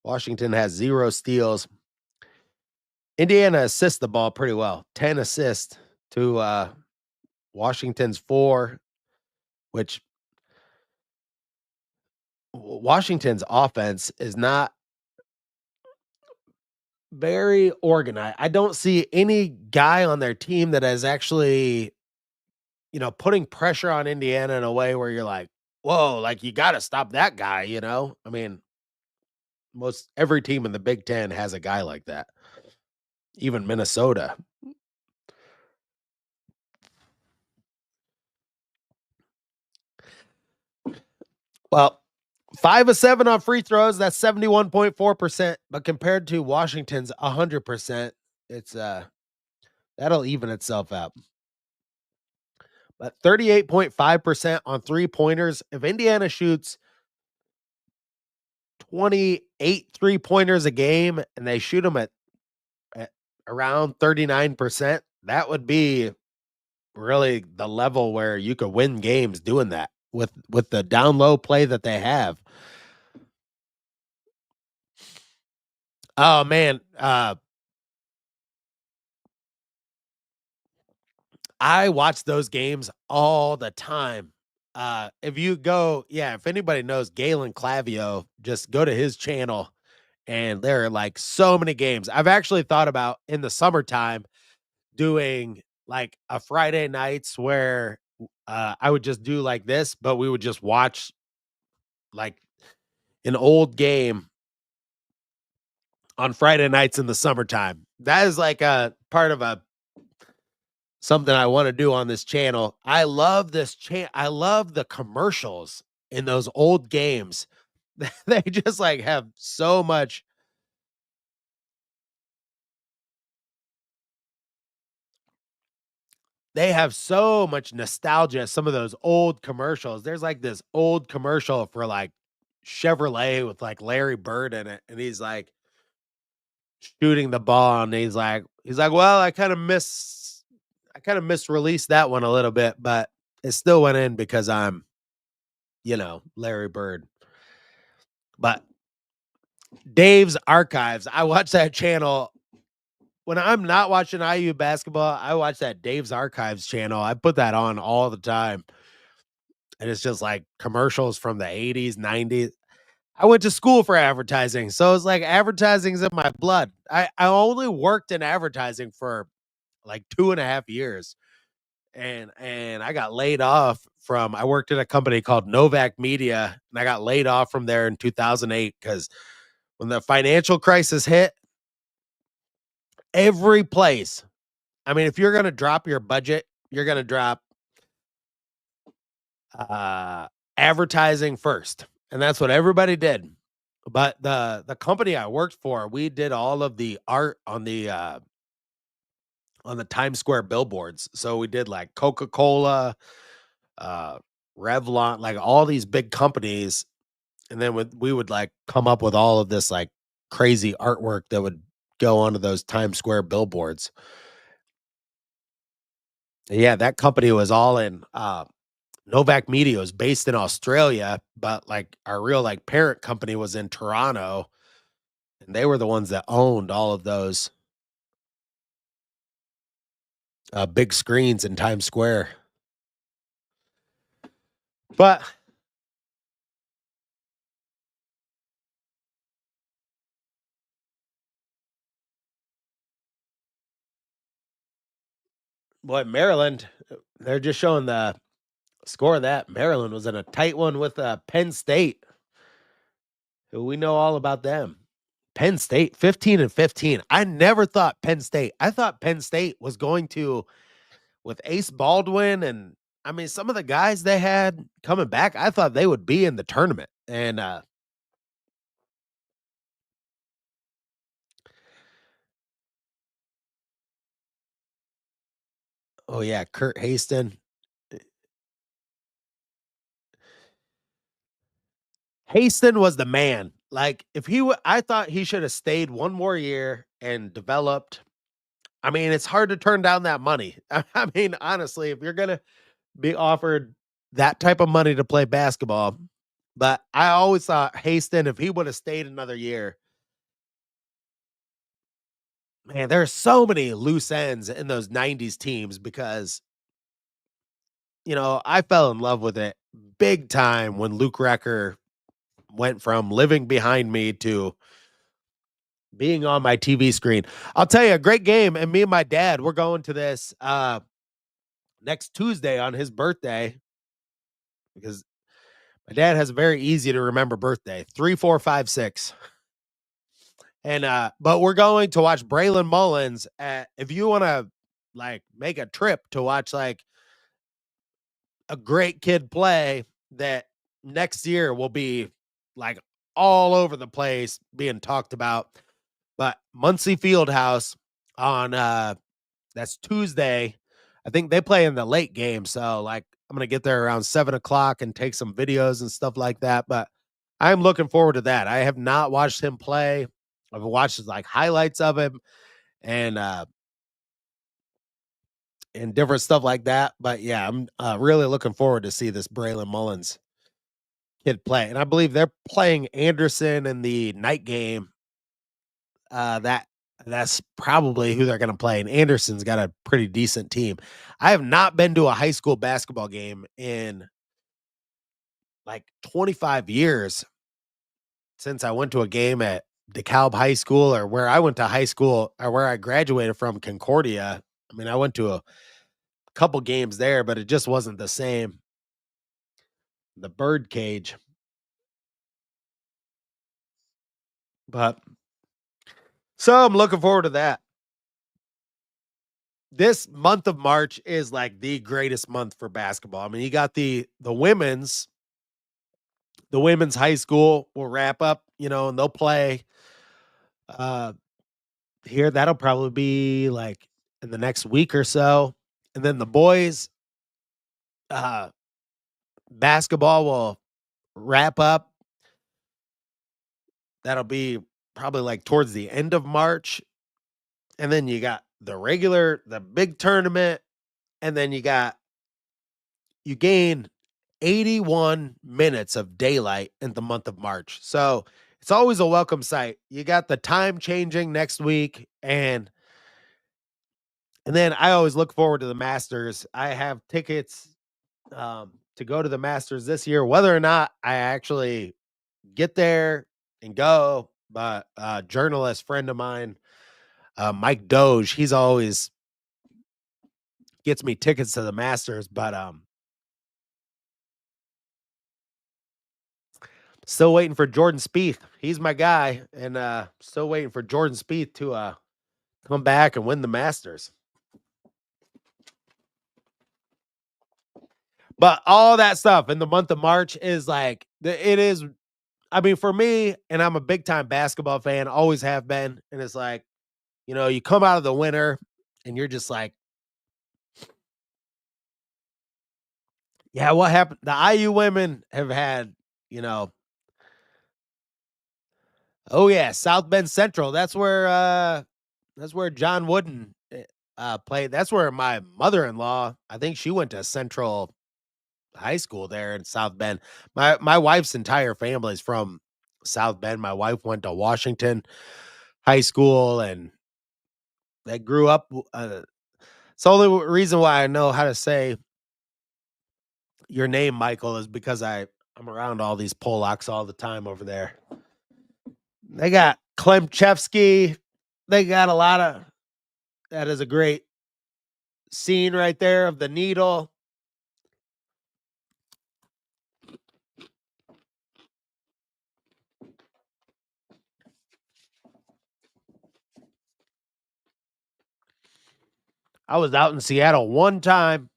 Washington has 0 steals. Indiana assists the ball pretty well. 10 assists to Washington's 4, which Washington's offense is not very organized. I don't see any guy on their team that is actually, putting pressure on Indiana in a way where you're like, "Whoa, like you got to stop that guy," you know? I mean, most every team in the Big 10 has a guy like that. Even Minnesota. Well, 5 of 7 on free throws, that's 71.4%, but compared to Washington's 100%, it's that'll even itself out. But 38.5% on three-pointers. If Indiana shoots 28 three-pointers a game and they shoot them at around 39%, that would be really the level where you could win games doing that with the down low play that they have. Oh man, I watch those games all the time. If you go, yeah, if anybody knows Galen Clavio, just go to his channel and there are like so many games. I've actually thought about in the summertime doing like a Friday nights where I would just do like this, but we would just watch like an old game on Friday nights in the summertime. That is like a part of a something I wanna do on this channel. I love this I love the commercials in those old games. They just, like, have so much they have so much nostalgia, some of those old commercials. There's, like, this old commercial for, like, Chevrolet with, like, Larry Bird in it, and he's, like, shooting the ball, and he's like, "Well, I kinda misreleased that one a little bit, but it still went in because I'm, Larry Bird." But Dave's Archives, I watch that channel when I'm not watching IU basketball, I watch that Dave's Archives channel. I put that on all the time, and it's just, like, commercials from the '80s, '90s. I went to school for advertising, so it's like advertising's in my blood. I only worked in advertising for, like, 2.5 years, and I got laid off from I worked at a company called Novak Media, and I got laid off from there in 2008 because when the financial crisis hit, every place. I mean, if you're gonna drop your budget, you're gonna drop, uh, advertising first, and that's what everybody did. But the company I worked for, we did all of the art on the, on the Times Square billboards. So we did like Coca-Cola, uh, Revlon, like all these big companies, and then we would like come up with all of this like crazy artwork that would go onto those Times Square billboards. Yeah, that company was all in Novak Media was based in Australia, but like our real like parent company was in Toronto, and they were the ones that owned all of those big screens in Times Square. But boy, Maryland, they're just showing the score of that. Maryland was in a tight one with Penn State, who we know all about them. Penn State, 15-15. I never thought Penn State. I thought Penn State was going to, with Ace Baldwin and I mean some of the guys they had coming back, I thought they would be in the tournament. And oh yeah, Kurt Haston. Haston was the man. Like if I thought he should have stayed one more year and developed. I mean, it's hard to turn down that money. I mean, honestly, if you're gonna be offered that type of money to play basketball, but I always thought Haston, if he would have stayed another year, man, there are so many loose ends in those 90s teams because, I fell in love with it big time when Luke Recker went from living behind me to being on my TV screen. I'll tell you, a great game. And me and my dad, we're going to this next Tuesday on his birthday because my dad has a very easy to remember birthday 3, 4, 5, 6. And but we're going to watch Braylon Mullins. If you want to like make a trip to watch like a great kid play that next year will be like all over the place being talked about. But Muncie Fieldhouse on that's Tuesday. I think they play in the late game. So like I'm gonna get there around 7 o'clock and take some videos and stuff like that. But I'm looking forward to that. I have not watched him play. I've watched like highlights of him and different stuff like that. But yeah, I'm really looking forward to see this Braylon Mullins kid play. And I believe they're playing Anderson in the night game. That's probably who they're going to play. And Anderson's got a pretty decent team. I have not been to a high school basketball game in like 25 years since I went to a game at DeKalb High School or where I went to high school or where I graduated from Concordia. I mean, I went to a couple games there, but it just wasn't the same. The bird cage. But so I'm looking forward to that. This month of March is like the greatest month for basketball. I mean, you got the women's high school will wrap up, and they'll play uh here. That'll probably be like in the next week or so. And then the boys uh basketball will wrap up. That'll be probably like towards the end of March. And then you got the big tournament, and then you gain 81 minutes of daylight in the month of March. So it's always a welcome sight. You got the time changing next week, and then I always look forward to the Masters. I have tickets to go to the Masters this year, whether or not I actually get there and go. But a journalist friend of mine, Mike Doge, he's always gets me tickets to the Masters. But still waiting for Jordan Spieth. He's my guy, and still waiting for Jordan Spieth to come back and win the Masters. But all that stuff in the month of March is like it is. I mean, for me, and I'm a big time basketball fan, always have been, and it's like you come out of the winter, and you're just like, yeah, what happened? The IU women have had, you know, oh yeah, South Bend Central. That's where John Wooden played. That's where my mother-in-law, I think she went to Central High School there in South Bend. My wife's entire family is from South Bend. My wife went to Washington High School, and they grew up. It's the only reason why I know how to say your name, Michael, is because I'm around all these Polacks all the time over there. They got Klemchevsky. They got a lot of. That is a great scene right there of the needle. I was out in Seattle one time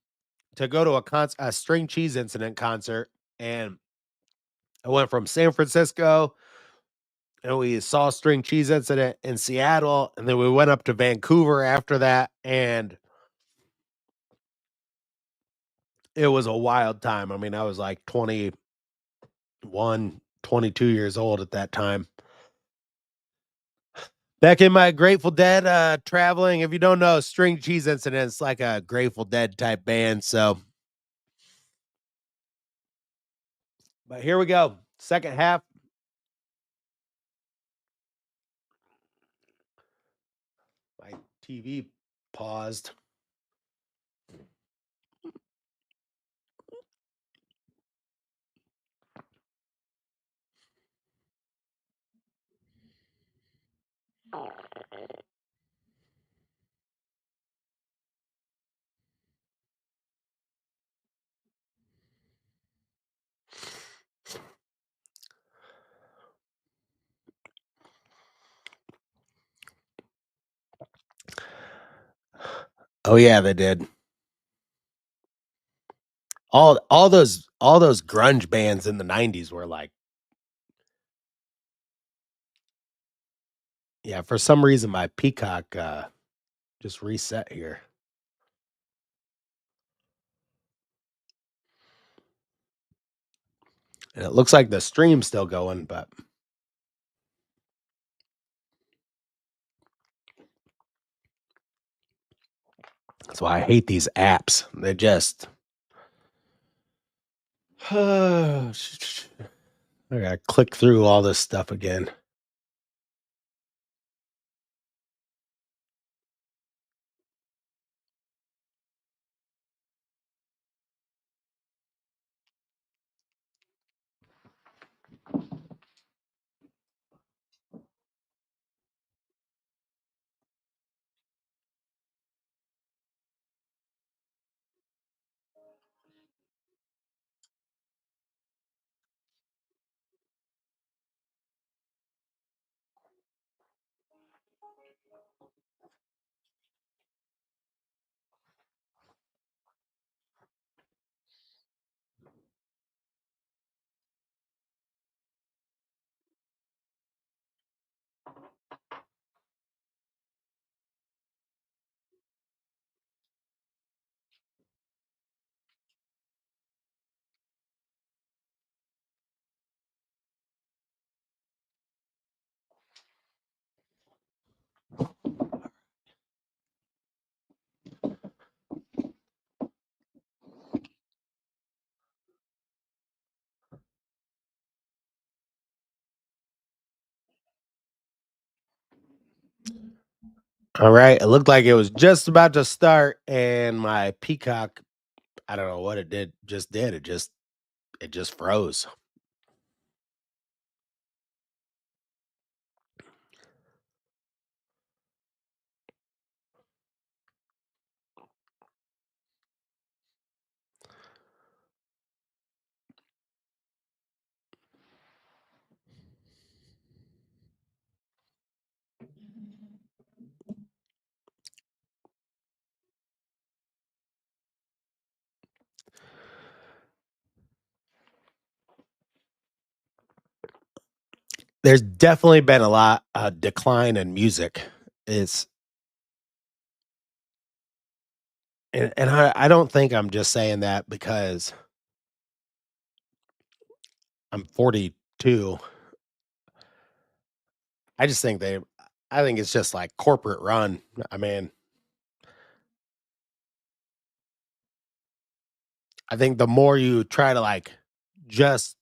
to go to a string cheese incident concert, and I went from San Francisco and we saw string cheese incident in Seattle, and then we went up to Vancouver after that, and it was a wild time. I mean, I was like 21, 22 years old at that time. Back in my Grateful Dead traveling, if you don't know, String Cheese Incident's like a Grateful Dead type band. So, but here we go. Second half. My TV paused. Oh yeah, they did. All those grunge bands in the 90s were like, yeah, for some reason my Peacock just reset here. And it looks like the stream's still going, but that's why I hate these apps. They just I gotta click through all this stuff again. All right. It looked like it was just about to start, and my Peacock, I don't know what it did. It just froze. There's definitely been a lot decline in music. It's And I don't think I'm just saying that because I'm 42. I just think I think it's just like corporate run. I mean, I think the more you try to like just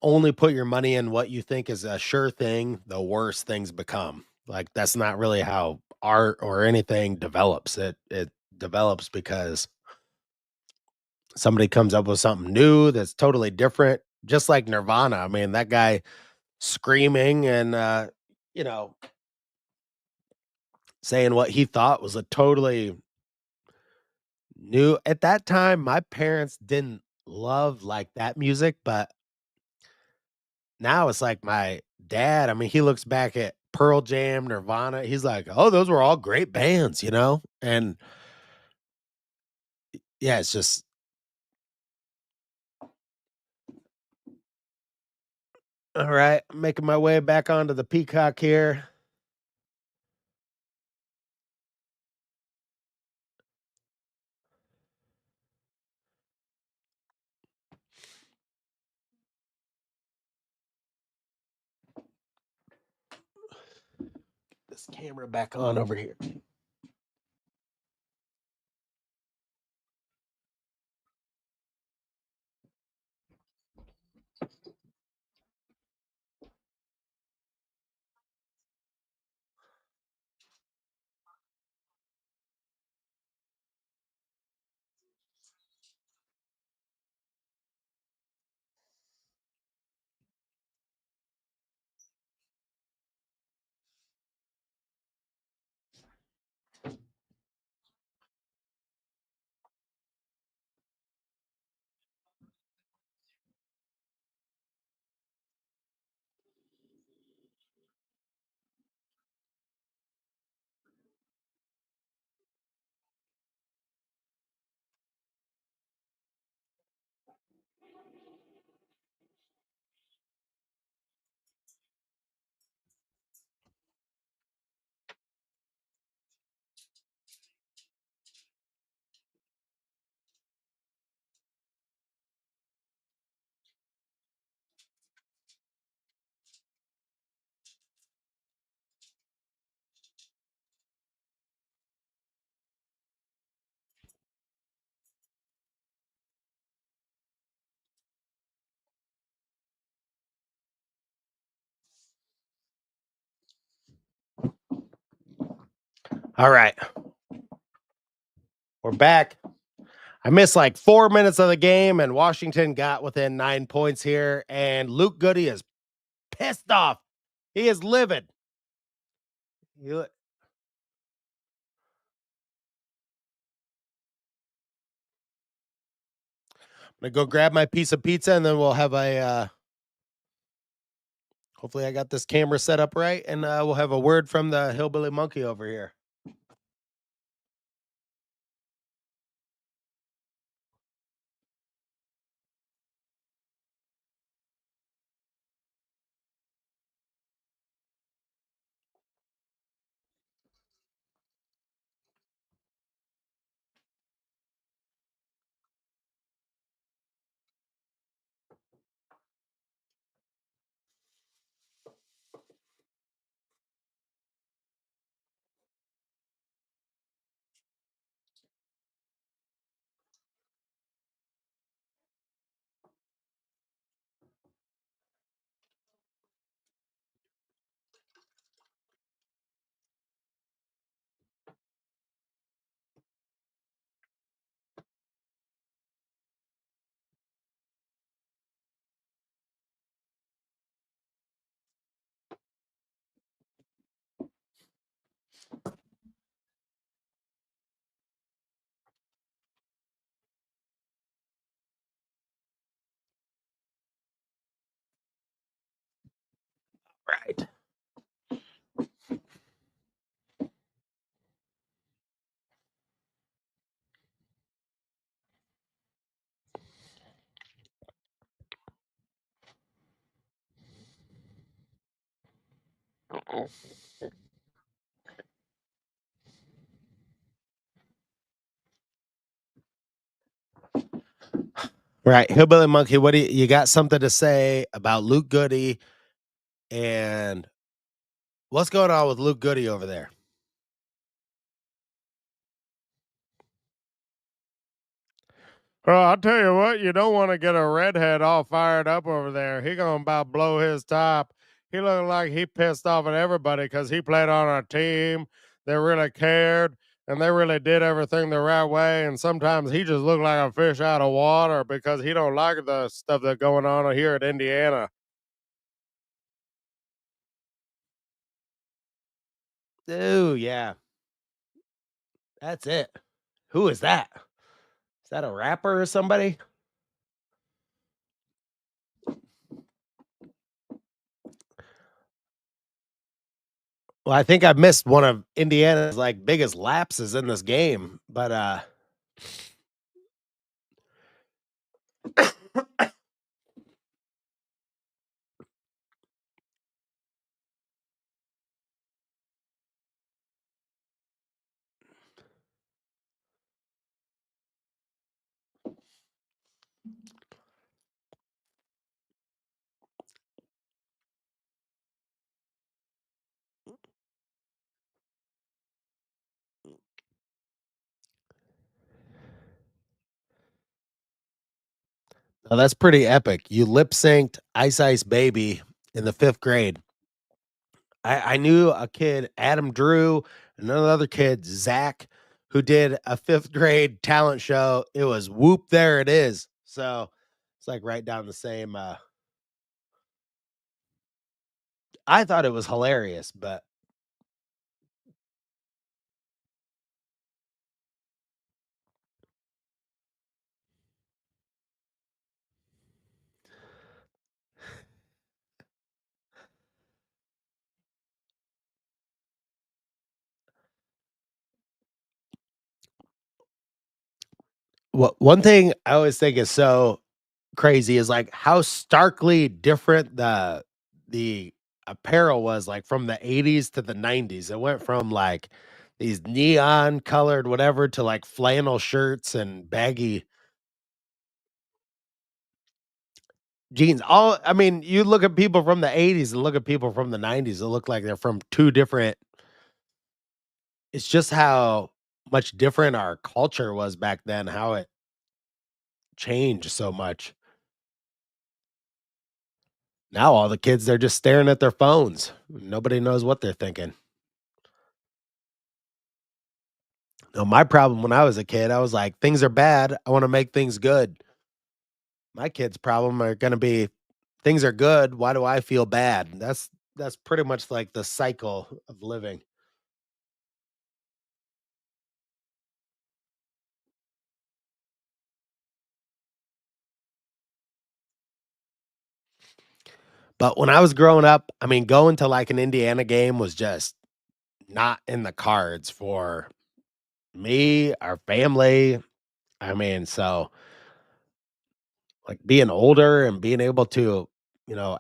only put your money in what you think is a sure thing, the worse things become. Like that's not really how art or anything develops. It develops because somebody comes up with something new that's totally different. Just like Nirvana. I mean, that guy screaming and you know, saying what he thought was a totally new at that time. My parents didn't love like that music, but now it's like my dad, I mean, he looks back at Pearl Jam, Nirvana, he's like, "Oh, those were all great bands," you know? And yeah, it's just all right, I'm making my way back onto the Peacock here. This camera back on over here. All right, we're back. I missed like 4 minutes of the game, and Washington got within 9 points here, and Luke Goody is pissed off. He is livid. I'm gonna go grab my piece of pizza, and then we'll have a, hopefully I got this camera set up right, and, we'll have a word from the hillbilly monkey over here. Right. Right, Hillbilly Monkey, what do you got something to say about Luke Goody, and what's going on with Luke Goody over there? Well, I'll tell you what, you don't wanna get a redhead all fired up over there. He gonna about blow his top. He looked like he pissed off at everybody because he played on a team that really cared, and they really did everything the right way, and sometimes he just looked like a fish out of water because he don't like the stuff that's going on here at Indiana. Ooh, yeah, that's it. Who is that? Is that a rapper or somebody? Well, I think I missed one of Indiana's, like, biggest lapses in this game, but, oh, that's pretty epic. You lip synced Ice Ice Baby in the 5th grade. I knew a kid, Adam Drew, and another kid, Zach, who did a 5th grade talent show. It was Whoop, There It Is. So, it's, like, right down the same, I thought it was hilarious, but one thing I always think is so crazy is, like, how starkly different the apparel was, like, from the '80s to the '90s. It went from, like, these neon colored whatever to, like, flannel shirts and baggy jeans. All I mean, you look at people from the '80s and look at people from the '90s, it look like they're from 2 different it's just how much different our culture was back then, how it changed so much. Now all the kids, they're just staring at their phones. Nobody knows what they're thinking. No, my problem when I was a kid, I was like, "Things are bad, I wanna make things good." My kids' problem are gonna be, "Things are good, why do I feel bad?" That's pretty much like the cycle of living. But when I was growing up, I mean, going to, like, an Indiana game was just not in the cards for me, our family. I mean, so, like, being older and being able to,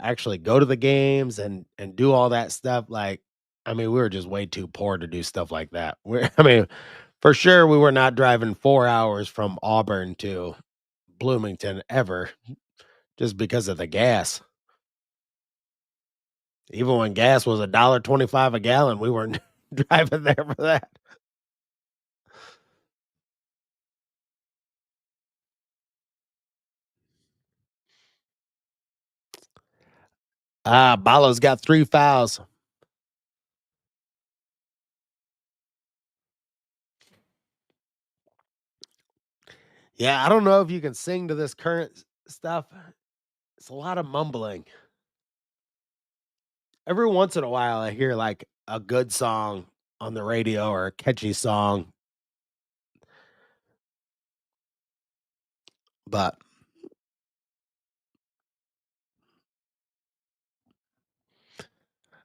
actually go to the games and do all that stuff, like, I mean, we were just way too poor to do stuff like that. We're I mean, for sure, we were not driving 4 hours from Auburn to Bloomington ever just because of the gas. Even when gas was $1.25 a gallon, we weren't driving there for that. Ah, Ballo's got 3 fouls. Yeah, I don't know if you can sing to this current stuff. It's a lot of mumbling. Every once in a while, I hear, like, a good song on the radio or a catchy song, but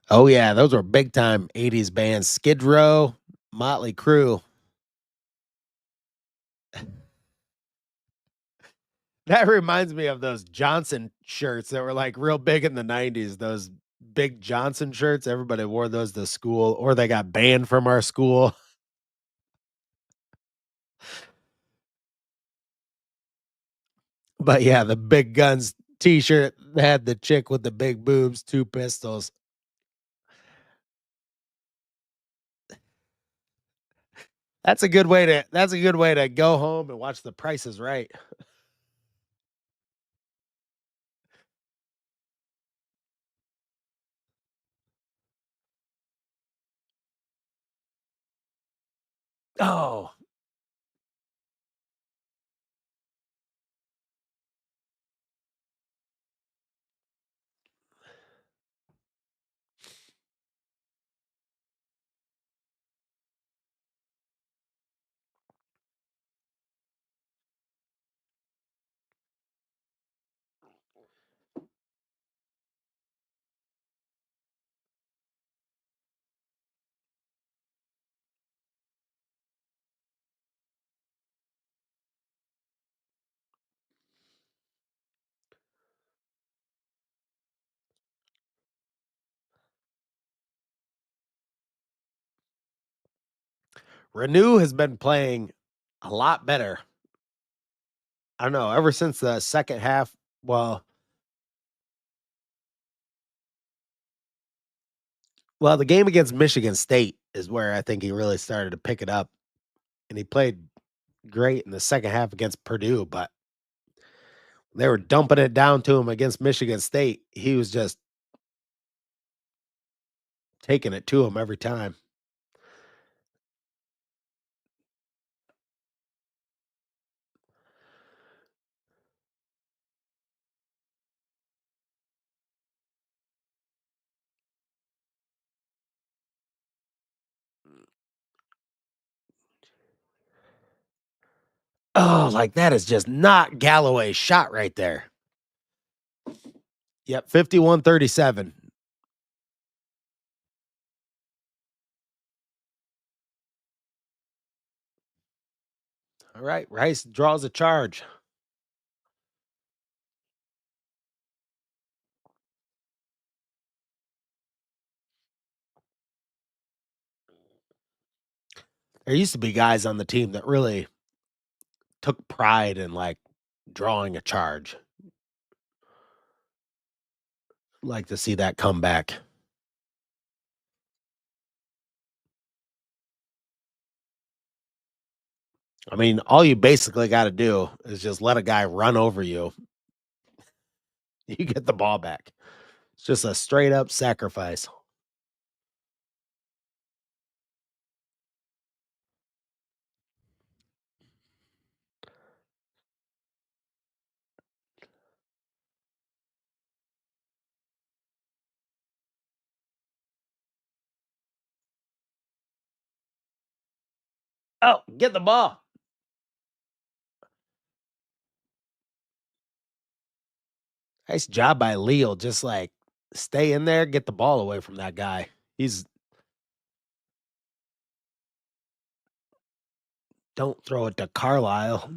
oh, yeah, those were big time '80s bands. Skid Row, Motley Crue. That reminds me of those Johnson shirts that were, like, real big in the '90s, those big Johnson shirts. Everybody wore those to school, or they got banned from our school. But yeah, the Big Guns t-shirt had the chick with the big boobs, 2 pistols. That's a good way to go home and watch The Price is Right. Oh. Renew has been playing a lot better. I don't know, ever since the second half. Well, the game against Michigan State is where I think he really started to pick it up, and he played great in the second half against Purdue, but they were dumping it down to him against Michigan State. He was just taking it to him every time. Oh, like, that is just not Galloway's shot right there. Yep, 51-37. All right, Rice draws a charge. There used to be guys on the team that really took pride in, like, drawing a charge. Like to see that come back. I mean, all you basically gotta do is just let a guy run over you. You get the ball back. It's just a straight up sacrifice. Oh, get the ball. Nice job by Leal. Just like stay in there, get the ball away from that guy. He's Don't throw it to Carlisle.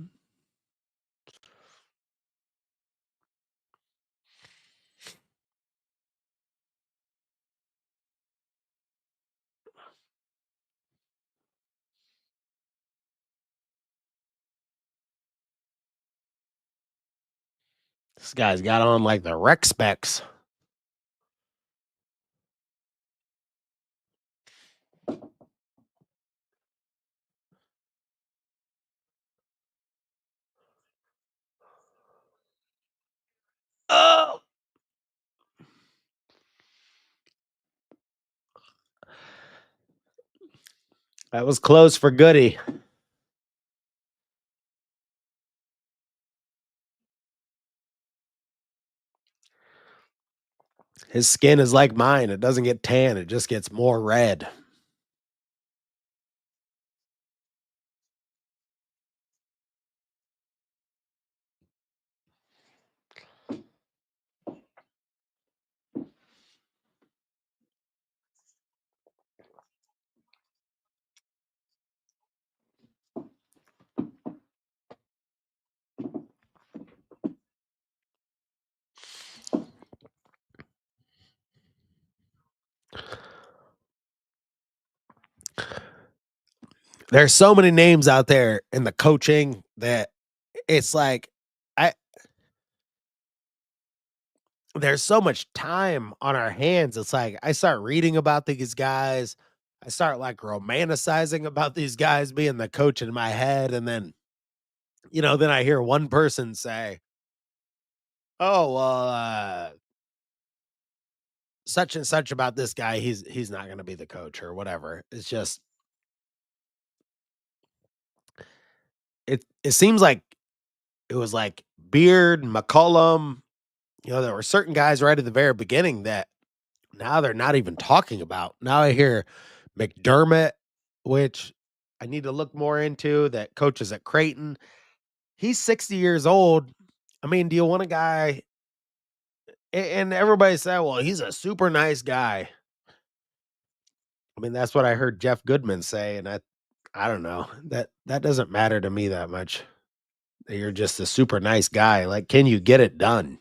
This guy's got on like the rec specs. Oh, that was close for Goody. His skin is like mine. It doesn't get tan, it just gets more red. There's so many names out there in the coaching that it's like I there's so much time on our hands. It's like I start reading about these guys. I start like romanticizing about these guys being the coach in my head. And then, then I hear one person say, "Oh, well, such and such about this guy, he's not gonna be the coach," or whatever. It's just it seems like it was like Beard, McCollum, there were certain guys right at the very beginning that now they're not even talking about. Now I hear McDermott, which I need to look more into, that coaches at Creighton. He's 60 years old. I mean, do you want a guy and everybody said, "Well, he's a super nice guy." I mean, that's what I heard Jeff Goodman say, and I don't know. That doesn't matter to me that much. That you're just a super nice guy. Like, can you get it done?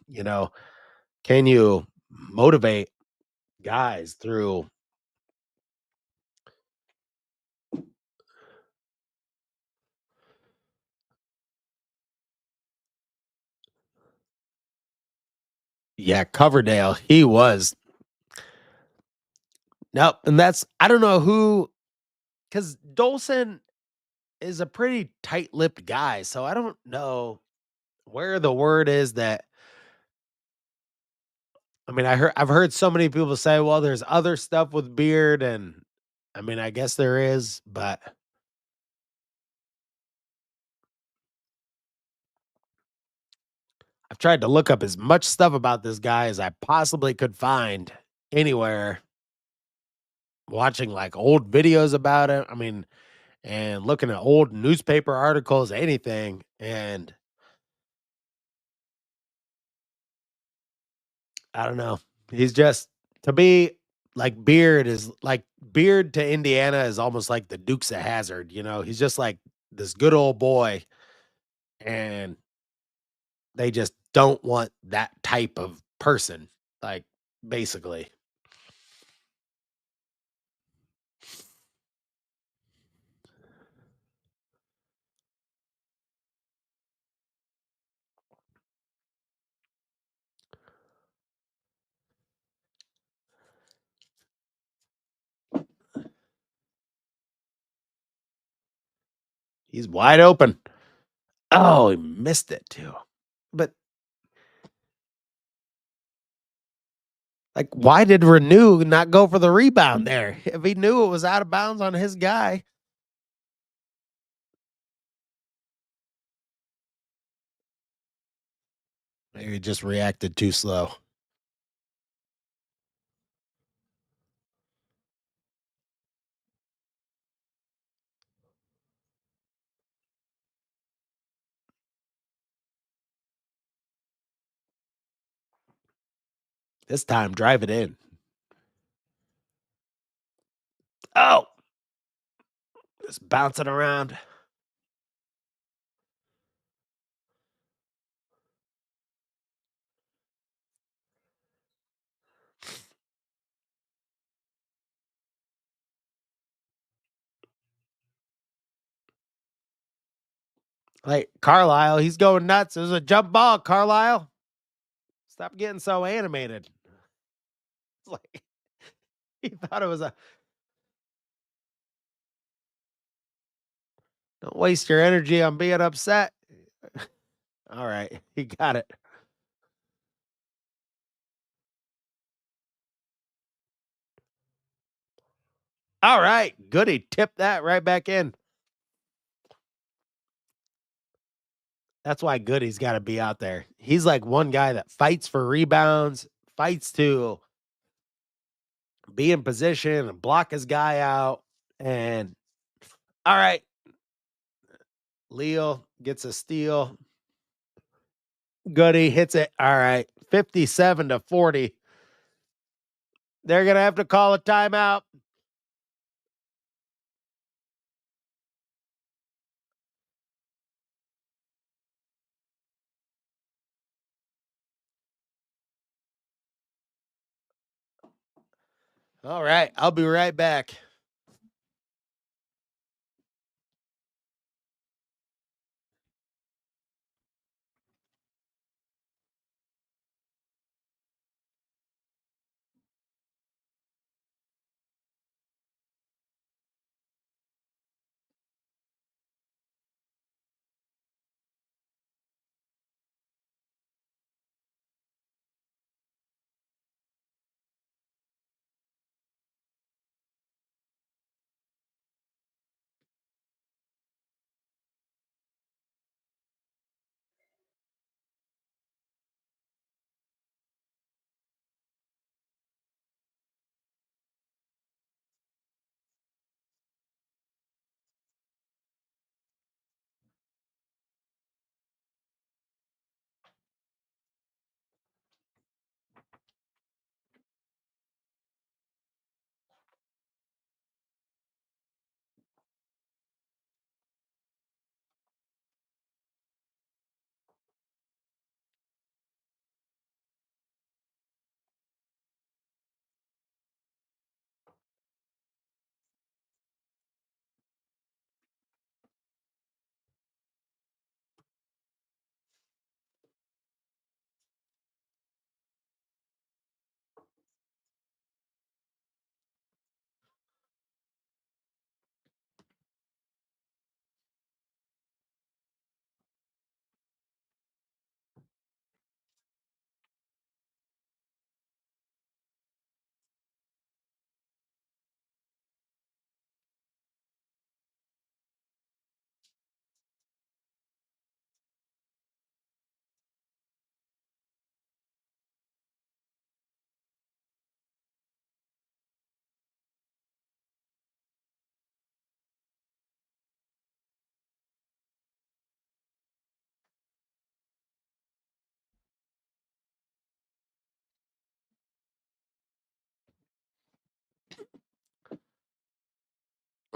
Can you motivate guys through? Yeah, Coverdale, he was. Nope, and that's I don't know who, because Dolson is a pretty tight-lipped guy, so I don't know where the word is that I mean, I've heard so many people say, "Well, there's other stuff with Beard," and I mean, I guess there is, but I've tried to look up as much stuff about this guy as I possibly could find anywhere, watching, like, old videos about him, I mean, and looking at old newspaper articles, anything, and I don't know. He's just to me, like Beard to Indiana is almost like the Dukes of Hazard. He's just like this good old boy, and they just don't want that type of person. Like basically, he's wide open. Oh, he missed it too. But like, why did Renew not go for the rebound there? If he knew it was out of bounds on his guy, maybe he just reacted too slow. This time, drive it in. Oh, just bouncing around. Like Carlisle, he's going nuts. It was a jump ball, Carlisle. Stop getting so animated. It's like he thought it was a don't waste your energy on being upset. All right, he got it. All right, Goody tipped that right back in. That's why Goody's got to be out there. He's like one guy that fights for rebounds, fights to be in position and block his guy out. And all right, Leo gets a steal. Goody hits it. All right, 57-40. They're gonna have to call a timeout. All right, I'll be right back.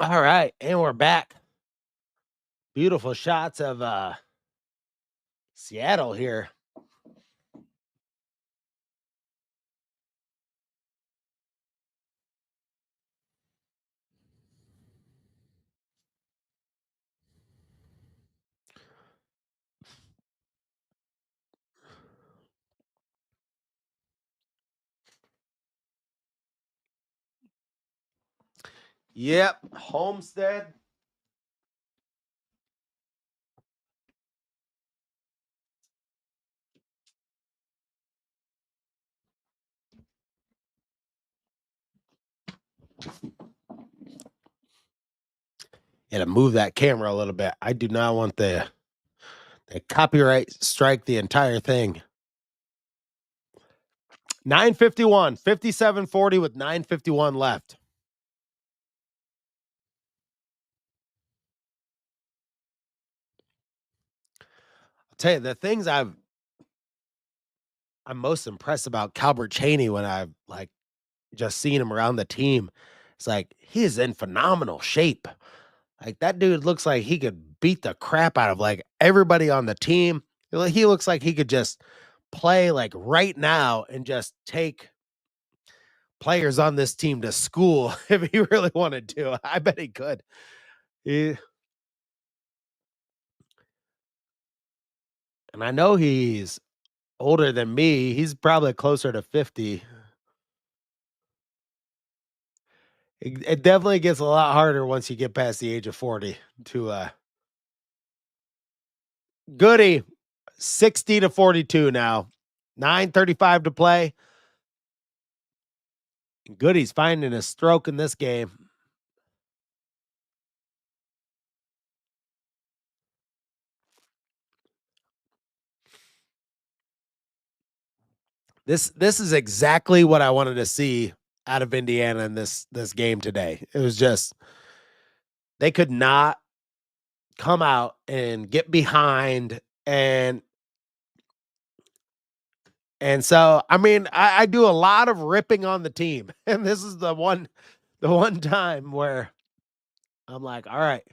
All right, and we're back. Beautiful shots of Seattle here. Yep, Homestead. Yeah, to move that camera a little bit. I do not want the copyright strike the entire thing. 9:51, 57-40 with 9:51 left. I'll tell you the things I'm most impressed about Calbert Chaney when I've like just seen him around the team. It's like he is in phenomenal shape. Like that dude looks like he could beat the crap out of like everybody on the team. He looks like he could just play like right now and just take players on this team to school if he really wanted to. I bet he could. He, and I know he's older than me. He's probably closer to 50. It definitely gets a lot harder once you get past the age of 40 to Goody 60-42 now. 9:35 to play. Goody's finding a stroke in this game. This is exactly what I wanted to see out of Indiana in this game today. It was just they could not come out and get behind and so I mean I do a lot of ripping on the team, and this is the one time where I'm like, all right,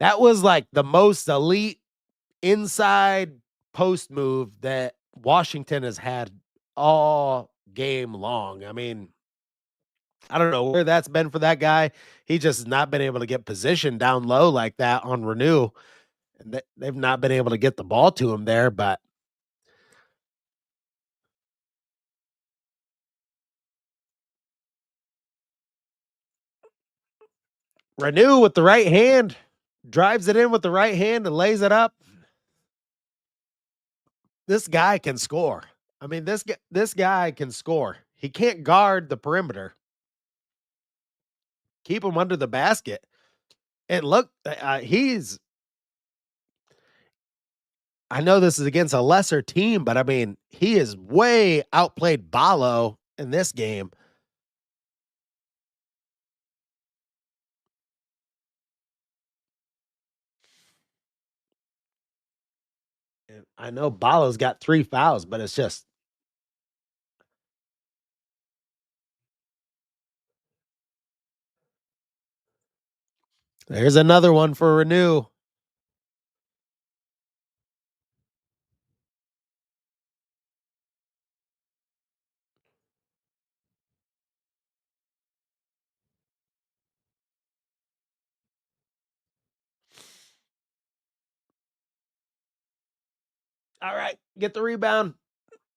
that was like the most elite inside post move that Washington has had all game long. I mean, I don't know where that's been for that guy. He just has not been able to get position down low like that on Renew. And they've not been able to get the ball to him there, but Renew with the right hand drives it in with the right hand and lays it up. This guy can score. I mean, this guy can score. He can't guard the perimeter. Keep him under the basket. And look, he's I know this is against a lesser team, but I mean, he is way outplayed Balo in this game. And I know Balo's got 3 fouls, but it's just there's another one for Renew. All right, get the rebound.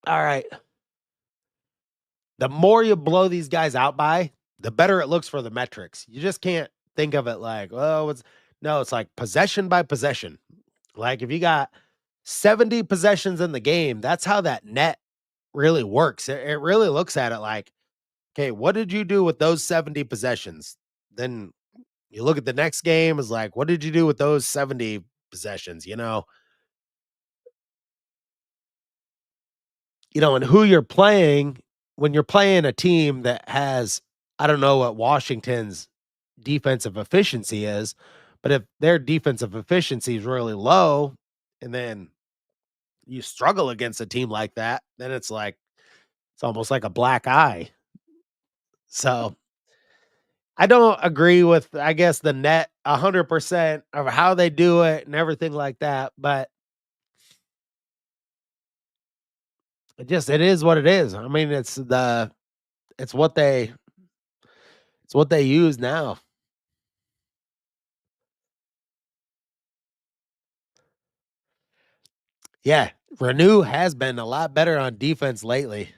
All right. The more you blow these guys out by, the better it looks for the metrics. You just can't think of it like, oh, it's like possession by possession. Like if you got 70 possessions in the game, that's how that net really works. It really looks at it like, okay, what did you do with those 70 possessions? Then you look at the next game is like, what did you do with those 70 possessions? And who you're playing when you're playing a team that has, I don't know what Washington's defensive efficiency is, but if their defensive efficiency is really low and then you struggle against a team like that, then it's almost like a black eye. So I don't agree with, I guess, the net 100% of how they do it and everything like that, but it is what it is. I mean, it's what they it's what they use now. Yeah, Renew has been a lot better on defense lately.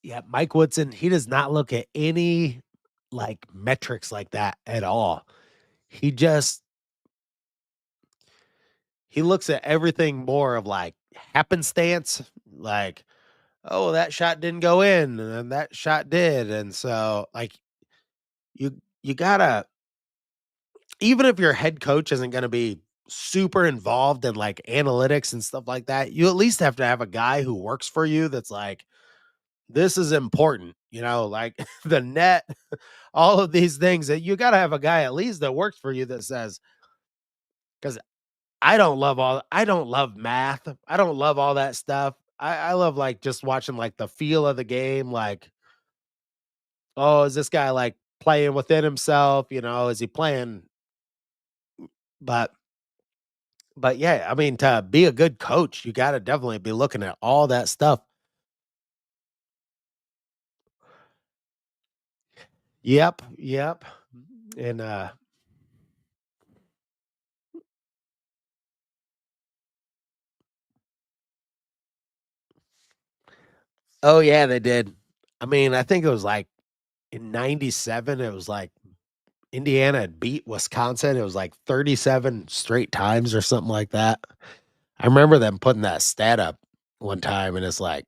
Yeah, Mike Woodson, he does not look at any, like, metrics like that at all. He just he looks at everything more of, like, happenstance, like, "Oh, that shot didn't go in, and then that shot did," and so, like, you gotta, even if your head coach isn't gonna be super involved in, like, analytics and stuff like that, you at least have to have a guy who works for you that's like, "This is important," like, the net, all of these things that you gotta have a guy at least that works for you that says, because I don't love math, I don't love all that stuff. I love, like, just watching, like, the feel of the game, like, "Oh, is this guy, like, playing within himself?" Is he playing, but yeah, I mean, to be a good coach, you gotta definitely be looking at all that stuff. Yep, yep, and, oh, yeah, they did. I mean, I think it was, like, in '97, it was, like, Indiana had beat Wisconsin, it was, like, 37 straight times or something like that. I remember them putting that stat up one time, and it's like,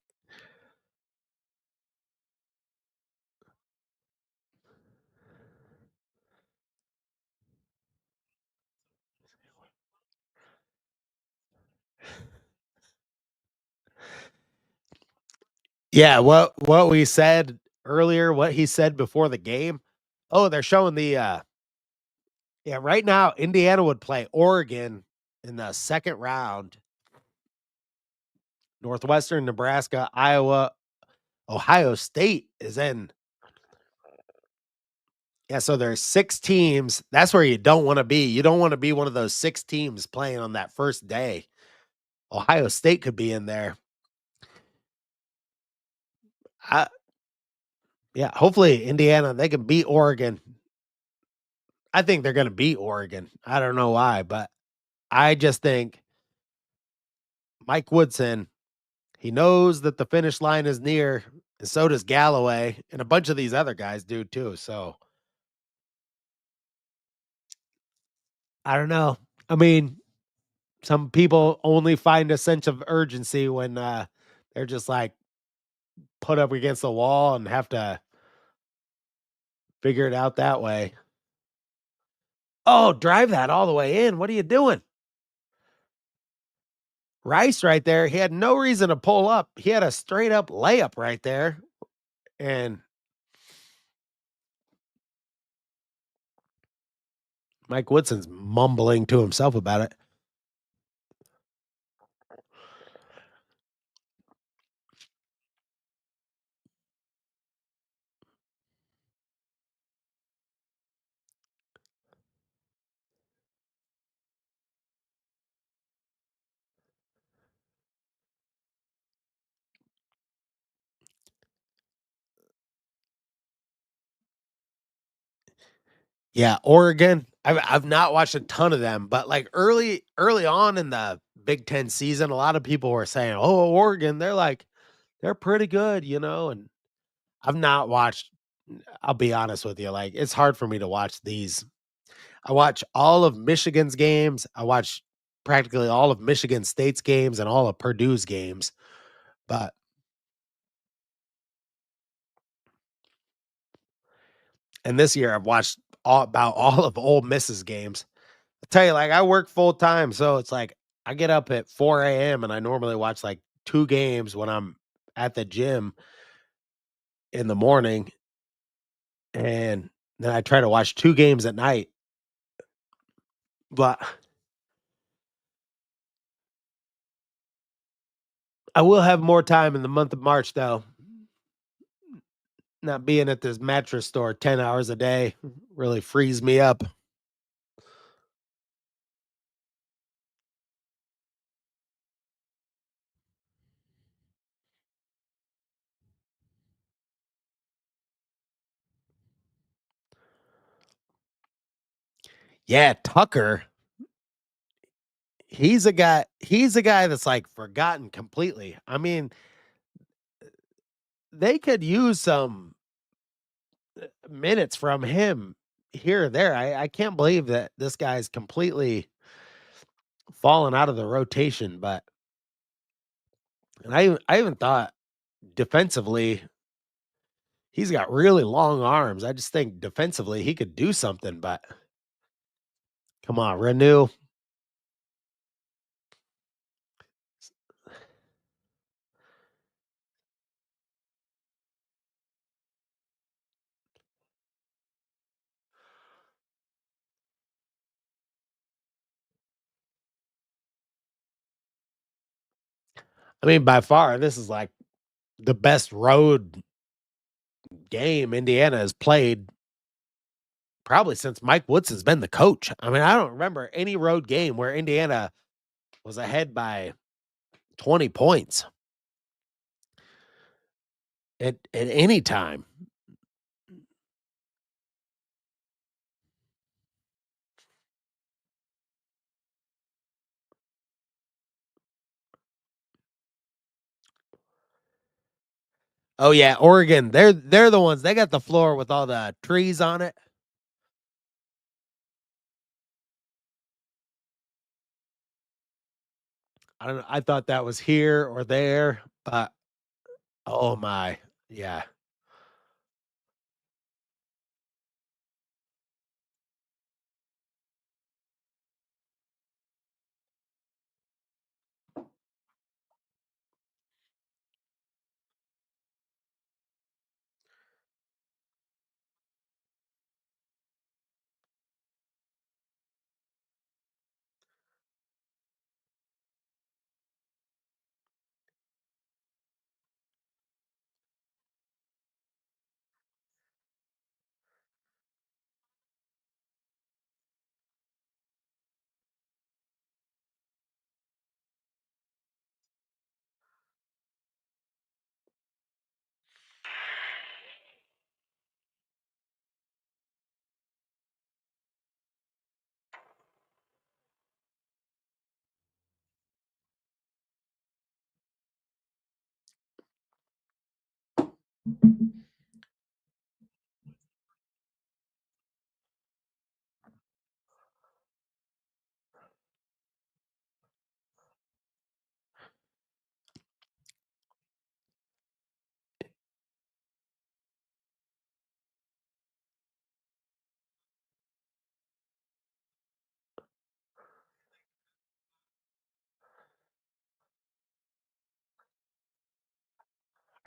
yeah, what we said earlier, what he said before the game. Oh, they're showing yeah, right now, Indiana would play Oregon in the 2nd round, Northwestern, Nebraska, Iowa, Ohio State is in. Yeah, so there's 6 teams. That's where you don't wanna be. You don't wanna be one of those 6 teams playing on that first day. Ohio State could be in there. I Yeah, hopefully Indiana, they can beat Oregon. I think they're gonna beat Oregon. I don't know why, but I just think Mike Woodson, he knows that the finish line is near, and so does Galloway, and a bunch of these other guys do too, so I don't know. I mean, some people only find a sense of urgency when, they're just, like, put up against the wall and have to figure it out that way. Oh, drive that all the way in. What are you doing? Rice right there, he had no reason to pull up. He had a straight up layup right there, and Mike Woodson's mumbling to himself about it. Yeah, Oregon, I've not watched a ton of them, but, like, early on in the Big Ten season, a lot of people were saying, "Oh, Oregon, they're pretty good," and I've not watched. I'll be honest with you, like, it's hard for me to watch these. I watch all of Michigan's games, I watch practically all of Michigan State's games and all of Purdue's games, but and this year I've watched all of Ole Miss's games. I tell you, like, I work full time, so it's like I get up at 4 a.m. and I normally watch like 2 games when I'm at the gym in the morning, and then I try to watch 2 games at night. But I will have more time in the month of March, though. Not being at this mattress store 10 hours a day really frees me up. Yeah, Tucker, he's a guy that's, like, forgotten completely. I mean, they could use some minutes from him here or there. I can't believe that this guy's completely fallen out of the rotation, but and I even thought defensively, he's got really long arms. I just think defensively he could do something, but come on, Renew. I mean, by far, this is like the best road game Indiana has played probably since Mike Woods has been the coach. I mean, I don't remember any road game where Indiana was ahead by 20 points at any time. Oh yeah, Oregon. They're the ones. They got the floor with all the trees on it. I don't know. I thought that was here or there, but oh my. Yeah.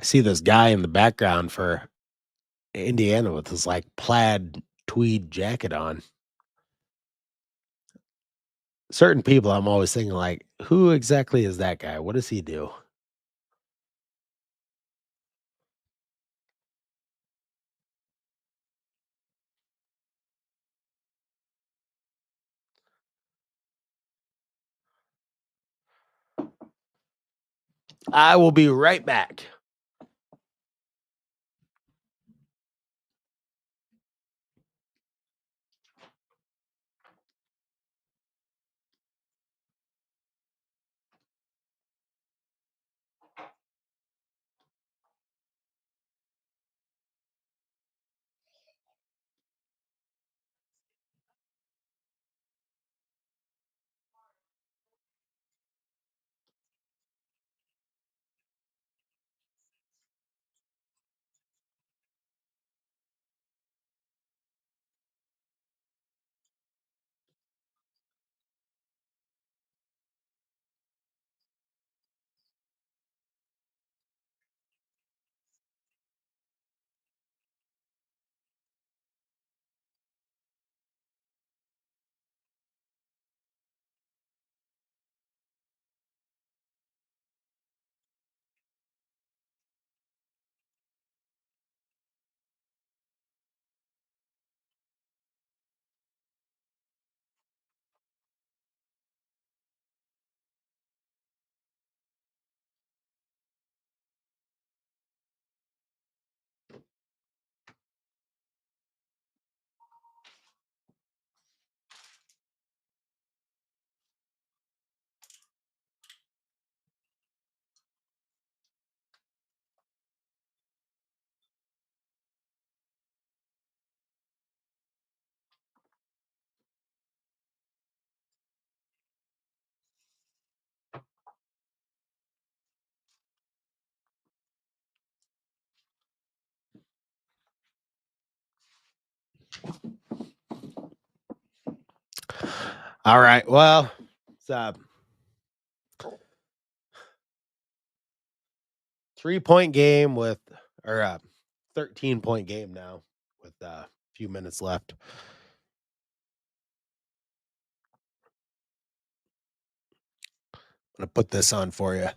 I see this guy in the background for Indiana with his like plaid tweed jacket on. Certain people I'm always thinking like, who exactly is that guy? What does he do? I will be right back. All right. Well, it's a 3-point game with, or a 13-point game now with a few minutes left. I'm going to put this on for you.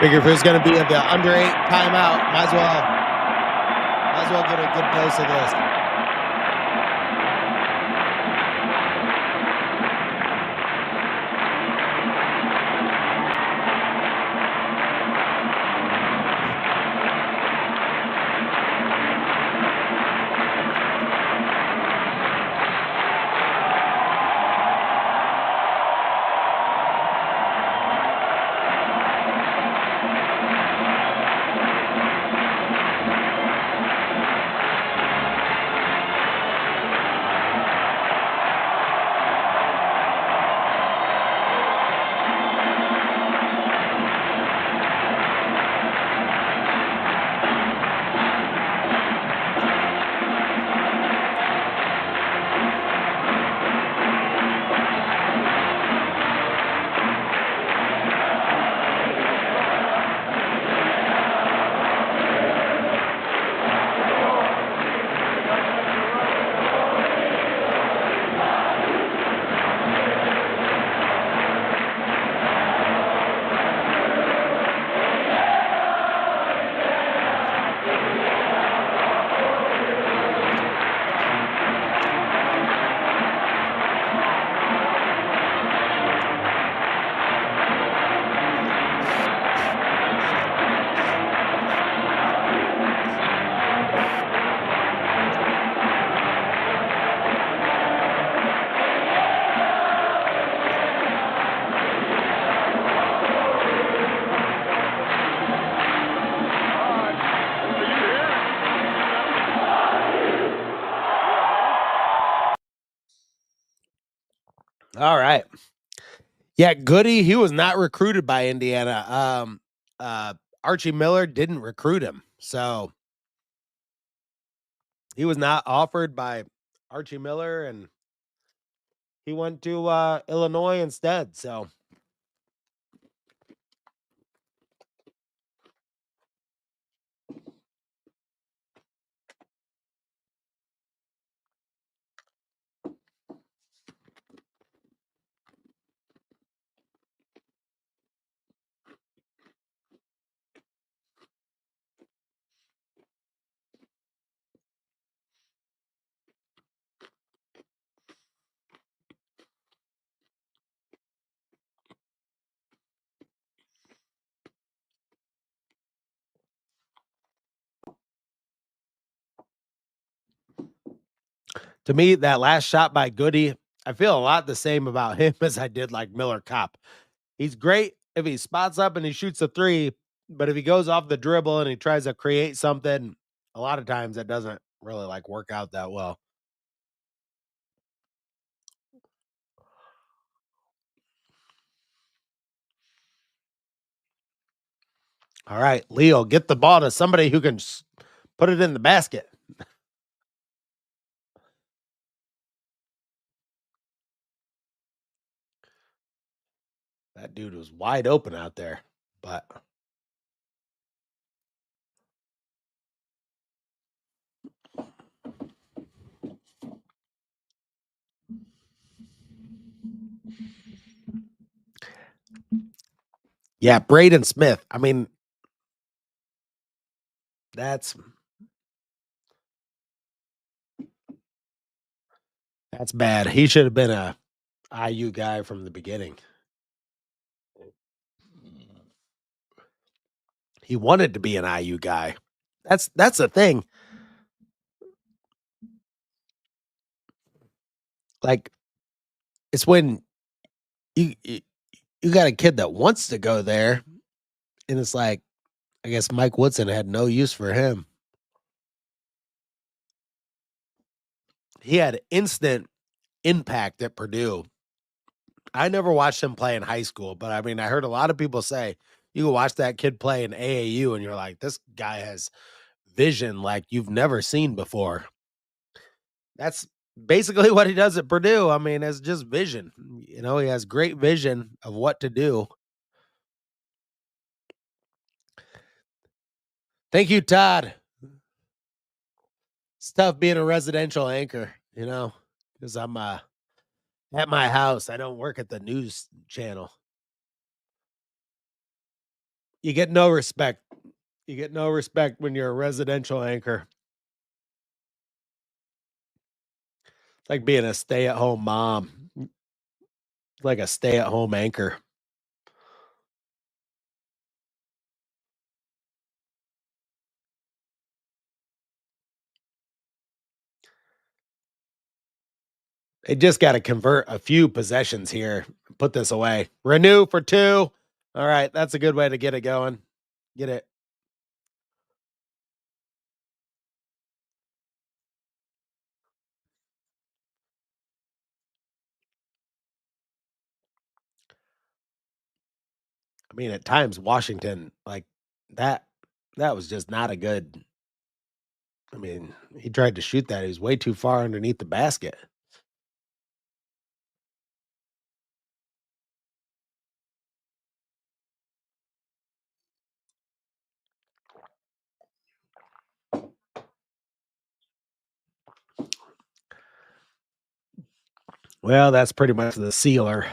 Figure if it's going to be the under 8 timeout, might as well get a good dose of this. All right. Yeah, Goody, he was not recruited by Indiana. Archie Miller didn't recruit him. So he was not offered by Archie Miller, and he went to Illinois instead. So to me, that last shot by Goody, I feel a lot the same about him as I did like Miller Kopp. He's great if he spots up and he shoots a three, but if he goes off the dribble and he tries to create something, a lot of times that doesn't really like work out that well. All right, Leo, get the ball to somebody who can put it in the basket. That dude was wide open out there, but yeah, Braden Smith. I mean, that's bad. He should have been a IU guy from the beginning. He wanted to be an IU guy. That's the thing. Like, it's when you got a kid that wants to go there, and it's like, I guess Mike Woodson had no use for him. he had instant impact at Purdue. I never watched him play in high school, but I mean, I heard a lot of people say you can watch that kid play in AAU and you're like, this guy has vision like you've never seen before. That's basically what he does at Purdue. I mean, it's just vision. You know, he has great vision of what to do. Thank you, Todd. It's tough being a residential anchor, you know, because I'm at my house. I don't work at the news channel. You get no respect. You get no respect when you're a residential anchor. It's like being a stay-at-home mom, like a stay-at-home anchor. They just got to convert a few possessions here. Put this away. Renew for 2. All right, that's a good way to get it going. Get it. I mean, at times Washington like that that was just not a good. I mean, he tried to shoot that. He was way too far underneath the basket. Well, that's pretty much the sealer.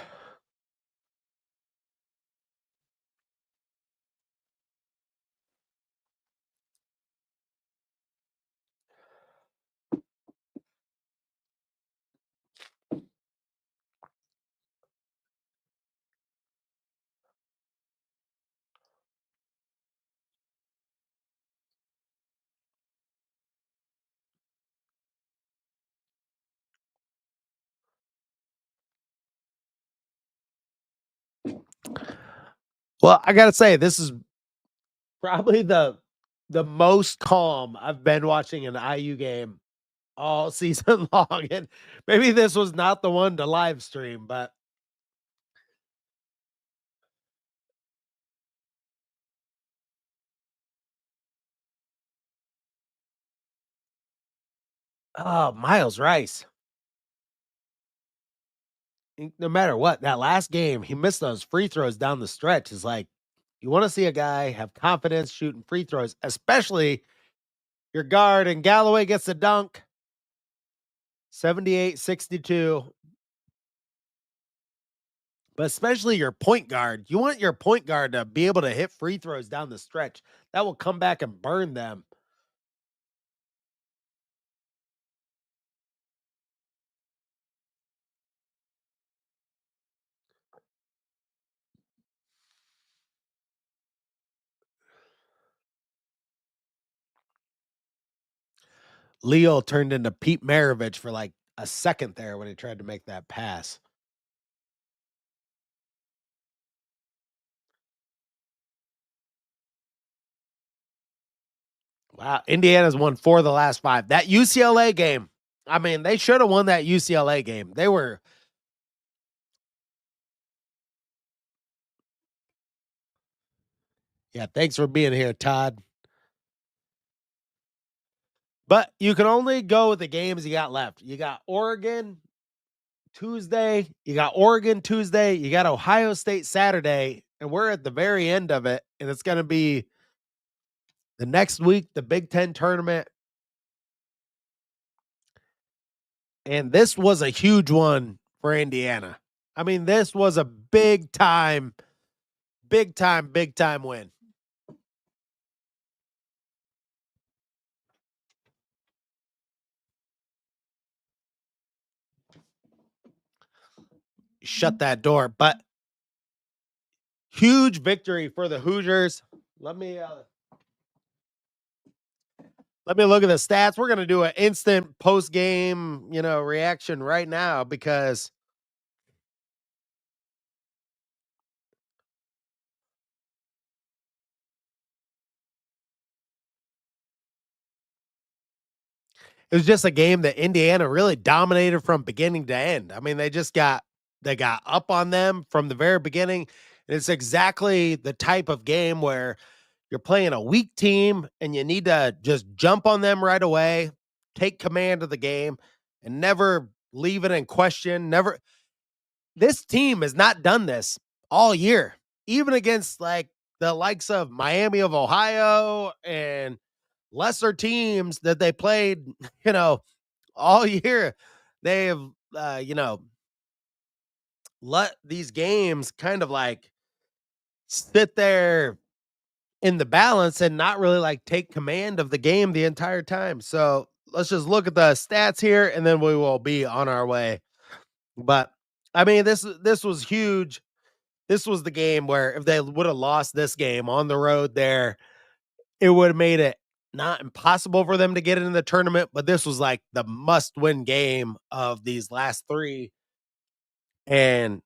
Well, I gotta say, this is probably the most calm I've been watching an IU game all season long. And maybe this was not the one to live stream, but oh, Miles Rice. No matter what, that last game, he missed those free throws down the stretch. Is like you want to see a guy have confidence shooting free throws, especially your guard, and Galloway gets a dunk. 78-62. But especially your point guard. You want your point guard to be able to hit free throws down the stretch. That will come back and burn them. Leo turned into Pete Maravich for like a second there when he tried to make that pass. Wow. Indiana's won 4 of the last 5. That UCLA game, I mean, they should have won that UCLA game. They were. Yeah, thanks for being here, Todd. But you can only go with the games you got left. You got Oregon Tuesday, you got Oregon Tuesday, you got Ohio State Saturday, and we're at the very end of it. And it's going to be the next week, the Big Ten tournament. And this was a huge one for Indiana. I mean, this was a big time, big time win. Shut that door. But huge victory for the Hoosiers. Let me look at the stats. We're going to do an instant post game, reaction right now because it was just a game that Indiana really dominated from beginning to end. I mean, they got up on them from the very beginning. And it's exactly the type of game where you're playing a weak team and you need to just jump on them right away, take command of the game, and never leave it in question. Never This team has not done this all year, even against like the likes of Miami of Ohio and lesser teams that they played, you know, all year. They have, you know, let these games kind of like sit there in the balance and not really like take command of the game the entire time. So let's just look at the stats here and then we will be on our way. But I mean, this was huge. This was the game where if they would have lost this game on the road there, it would have made it not impossible for them to get into the tournament. But this was like the must win game of these last three. And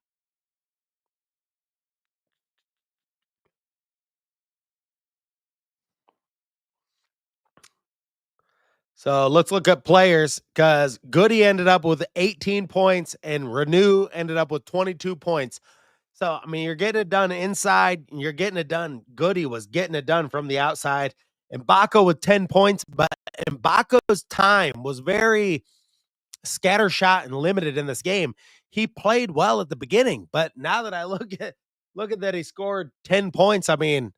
so let's look at players because Goody ended up with 18 points and Renew ended up with 22 points. So, I mean, you're getting it done inside, and you're getting it done. Goody was getting it done from the outside. And Baco with 10 points, but Baco's time was very scattershot and limited in this game. He played well at the beginning, but now that I look at that he scored 10 points, I mean,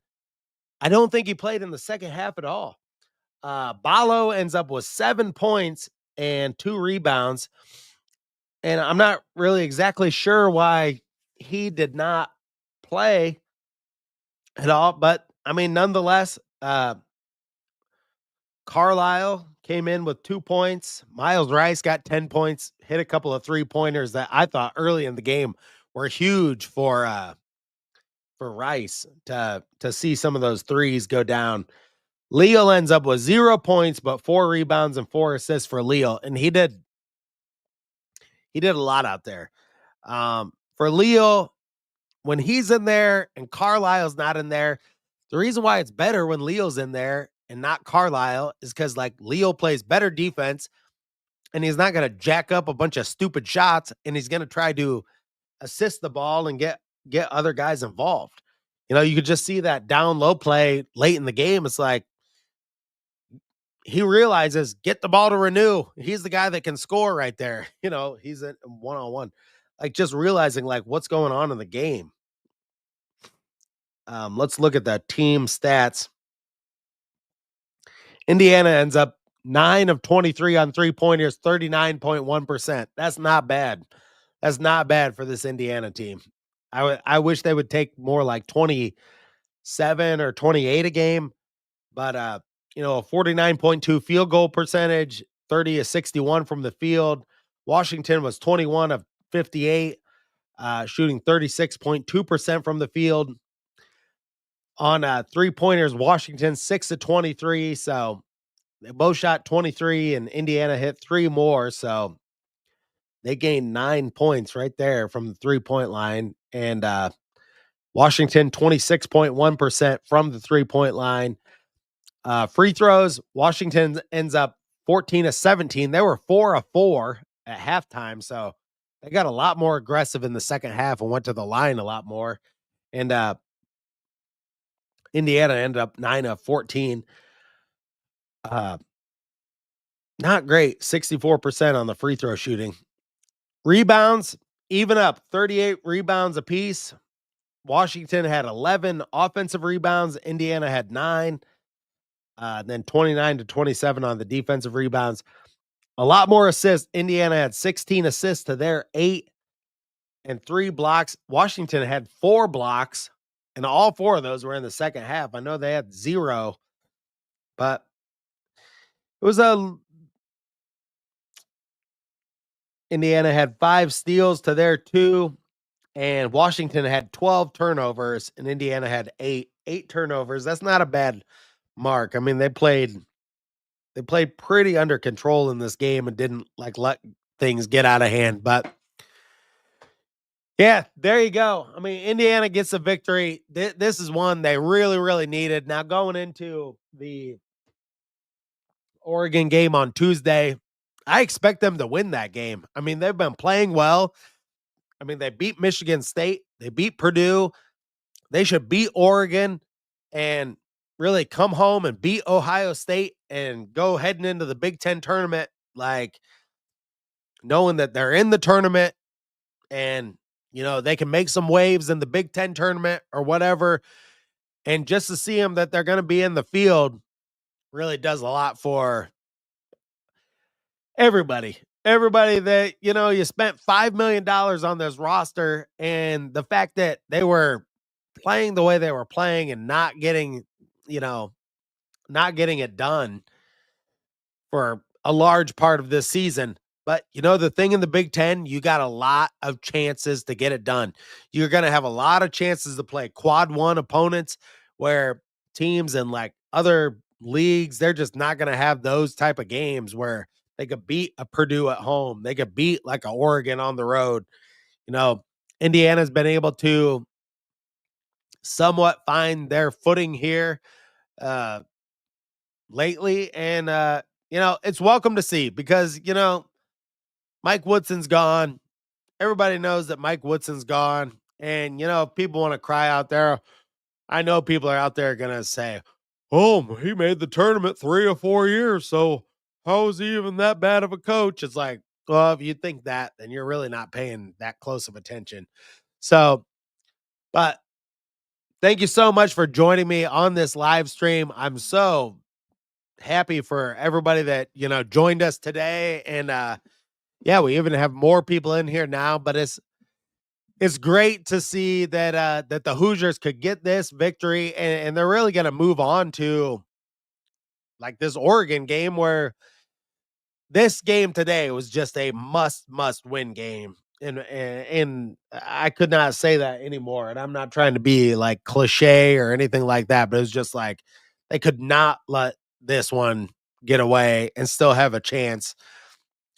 I don't think he played in the second half at all. Balo ends up with 7 points and 2 rebounds. And I'm not really exactly sure why he did not play at all, but I mean, nonetheless, Carlisle came in with 2 points. Miles Rice got 10 points, hit a couple of 3-pointers that I thought early in the game were huge for Rice to see some of those threes go down. Leal ends up with 0 points, but 4 rebounds and 4 assists for Leal, and he did a lot out there. For Leal, when he's in there and Carlisle's not in there, the reason why it's better when Leal's in there and not Carlisle is because like Leal plays better defense and he's not going to jack up a bunch of stupid shots and he's going to try to assist the ball and get other guys involved. You know, you could just see that down low play late in the game. It's like he realizes get the ball to Renew. He's the guy that can score right there. You know, he's a one-on-one. Like just realizing like what's going on in the game. Let's look at the team stats. Indiana ends up 9 of 23 on 3-pointers, 39.1%. That's not bad. That's not bad for this Indiana team. I wish they would take more like 27 or 28 a game, but you know, a 49.2 field goal percentage, 30 of 61 from the field. Washington was 21 of 58, shooting 36.2% from the field. On 3-pointers, Washington 6 of 23. So they both shot 23 and Indiana hit 3 more. So they gained 9 points right there from the 3-point line. And Washington 26.1% from the 3-point line. Free throws, Washington ends up 14 of 17. They were 4 of 4 at halftime. So they got a lot more aggressive in the second half and went to the line a lot more. And Indiana ended up 9 of 14. Not great. 64% on the free throw shooting. Rebounds, even up 38 rebounds apiece. Washington had 11 offensive rebounds. Indiana had 9. Then 29 to 27 on the defensive rebounds. A lot more assists. Indiana had 16 assists to their 8 and 3 blocks. Washington had 4 blocks, and all 4 of those were in the second half. I know they had 0, but it was Indiana had 5 steals to their 2, and Washington had 12 turnovers, and Indiana had 8 turnovers. That's not a bad mark. I mean, they played pretty under control in this game and didn't like let things get out of hand. But yeah, there you go. I mean, Indiana gets a victory. This is one they really, really needed. Now going into the Oregon game on Tuesday. I expect them to win that game. I mean, they've been playing well. I mean, they beat Michigan State, they beat Purdue. They should beat Oregon and really come home and beat Ohio State and go heading into the Big Ten tournament, like knowing that they're in the tournament and, they can make some waves in the Big Ten tournament or whatever. And just to see them that they're going to be in the field really does a lot for everybody. Everybody that, you spent $5 million on this roster, and the fact that they were playing the way they were playing and not getting it done for a large part of this season. But the thing in the Big Ten, you got a lot of chances to get it done. You're going to have a lot of chances to play quad one opponents where teams in like other leagues, they're just not going to have those type of games where they could beat a Purdue at home. They could beat like a Oregon on the road. Indiana's been able to somewhat find their footing here lately. And, it's welcome to see because, Mike Woodson's gone. Everybody knows that Mike Woodson's gone. And, if people want to cry out there, I know people are out there going to say, oh, he made the tournament 3 or 4 years. So how is he even that bad of a coach? It's like, well, if you think that, then you're really not paying that close of attention. So, but thank you so much for joining me on this live stream. I'm so happy for everybody that, joined us today. And, yeah, we even have more people in here now, but it's great to see that that the Hoosiers could get this victory and they're really going to move on to like this Oregon game where this game today was just a must win game. And I could not say that anymore. And I'm not trying to be like cliche or anything like that, but it's just like they could not let this one get away and still have a chance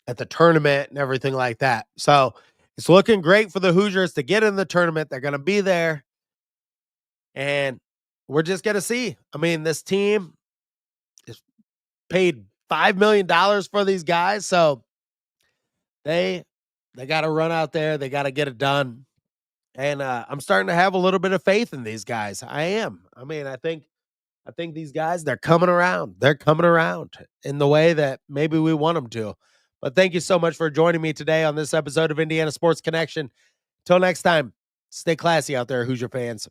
at the tournament and everything like that. So it's looking great for the Hoosiers to get in the tournament. They're going to be there. And we're just going to see. I mean, this team is paid $5 million for these guys. So they got to run out there. They got to get it done. And I'm starting to have a little bit of faith in these guys. I am. I mean, I think these guys, they're coming around. They're coming around in the way that maybe we want them to. But thank you so much for joining me today on this episode of Indiana Sports Connection. Till next time, stay classy out there, Hoosier fans.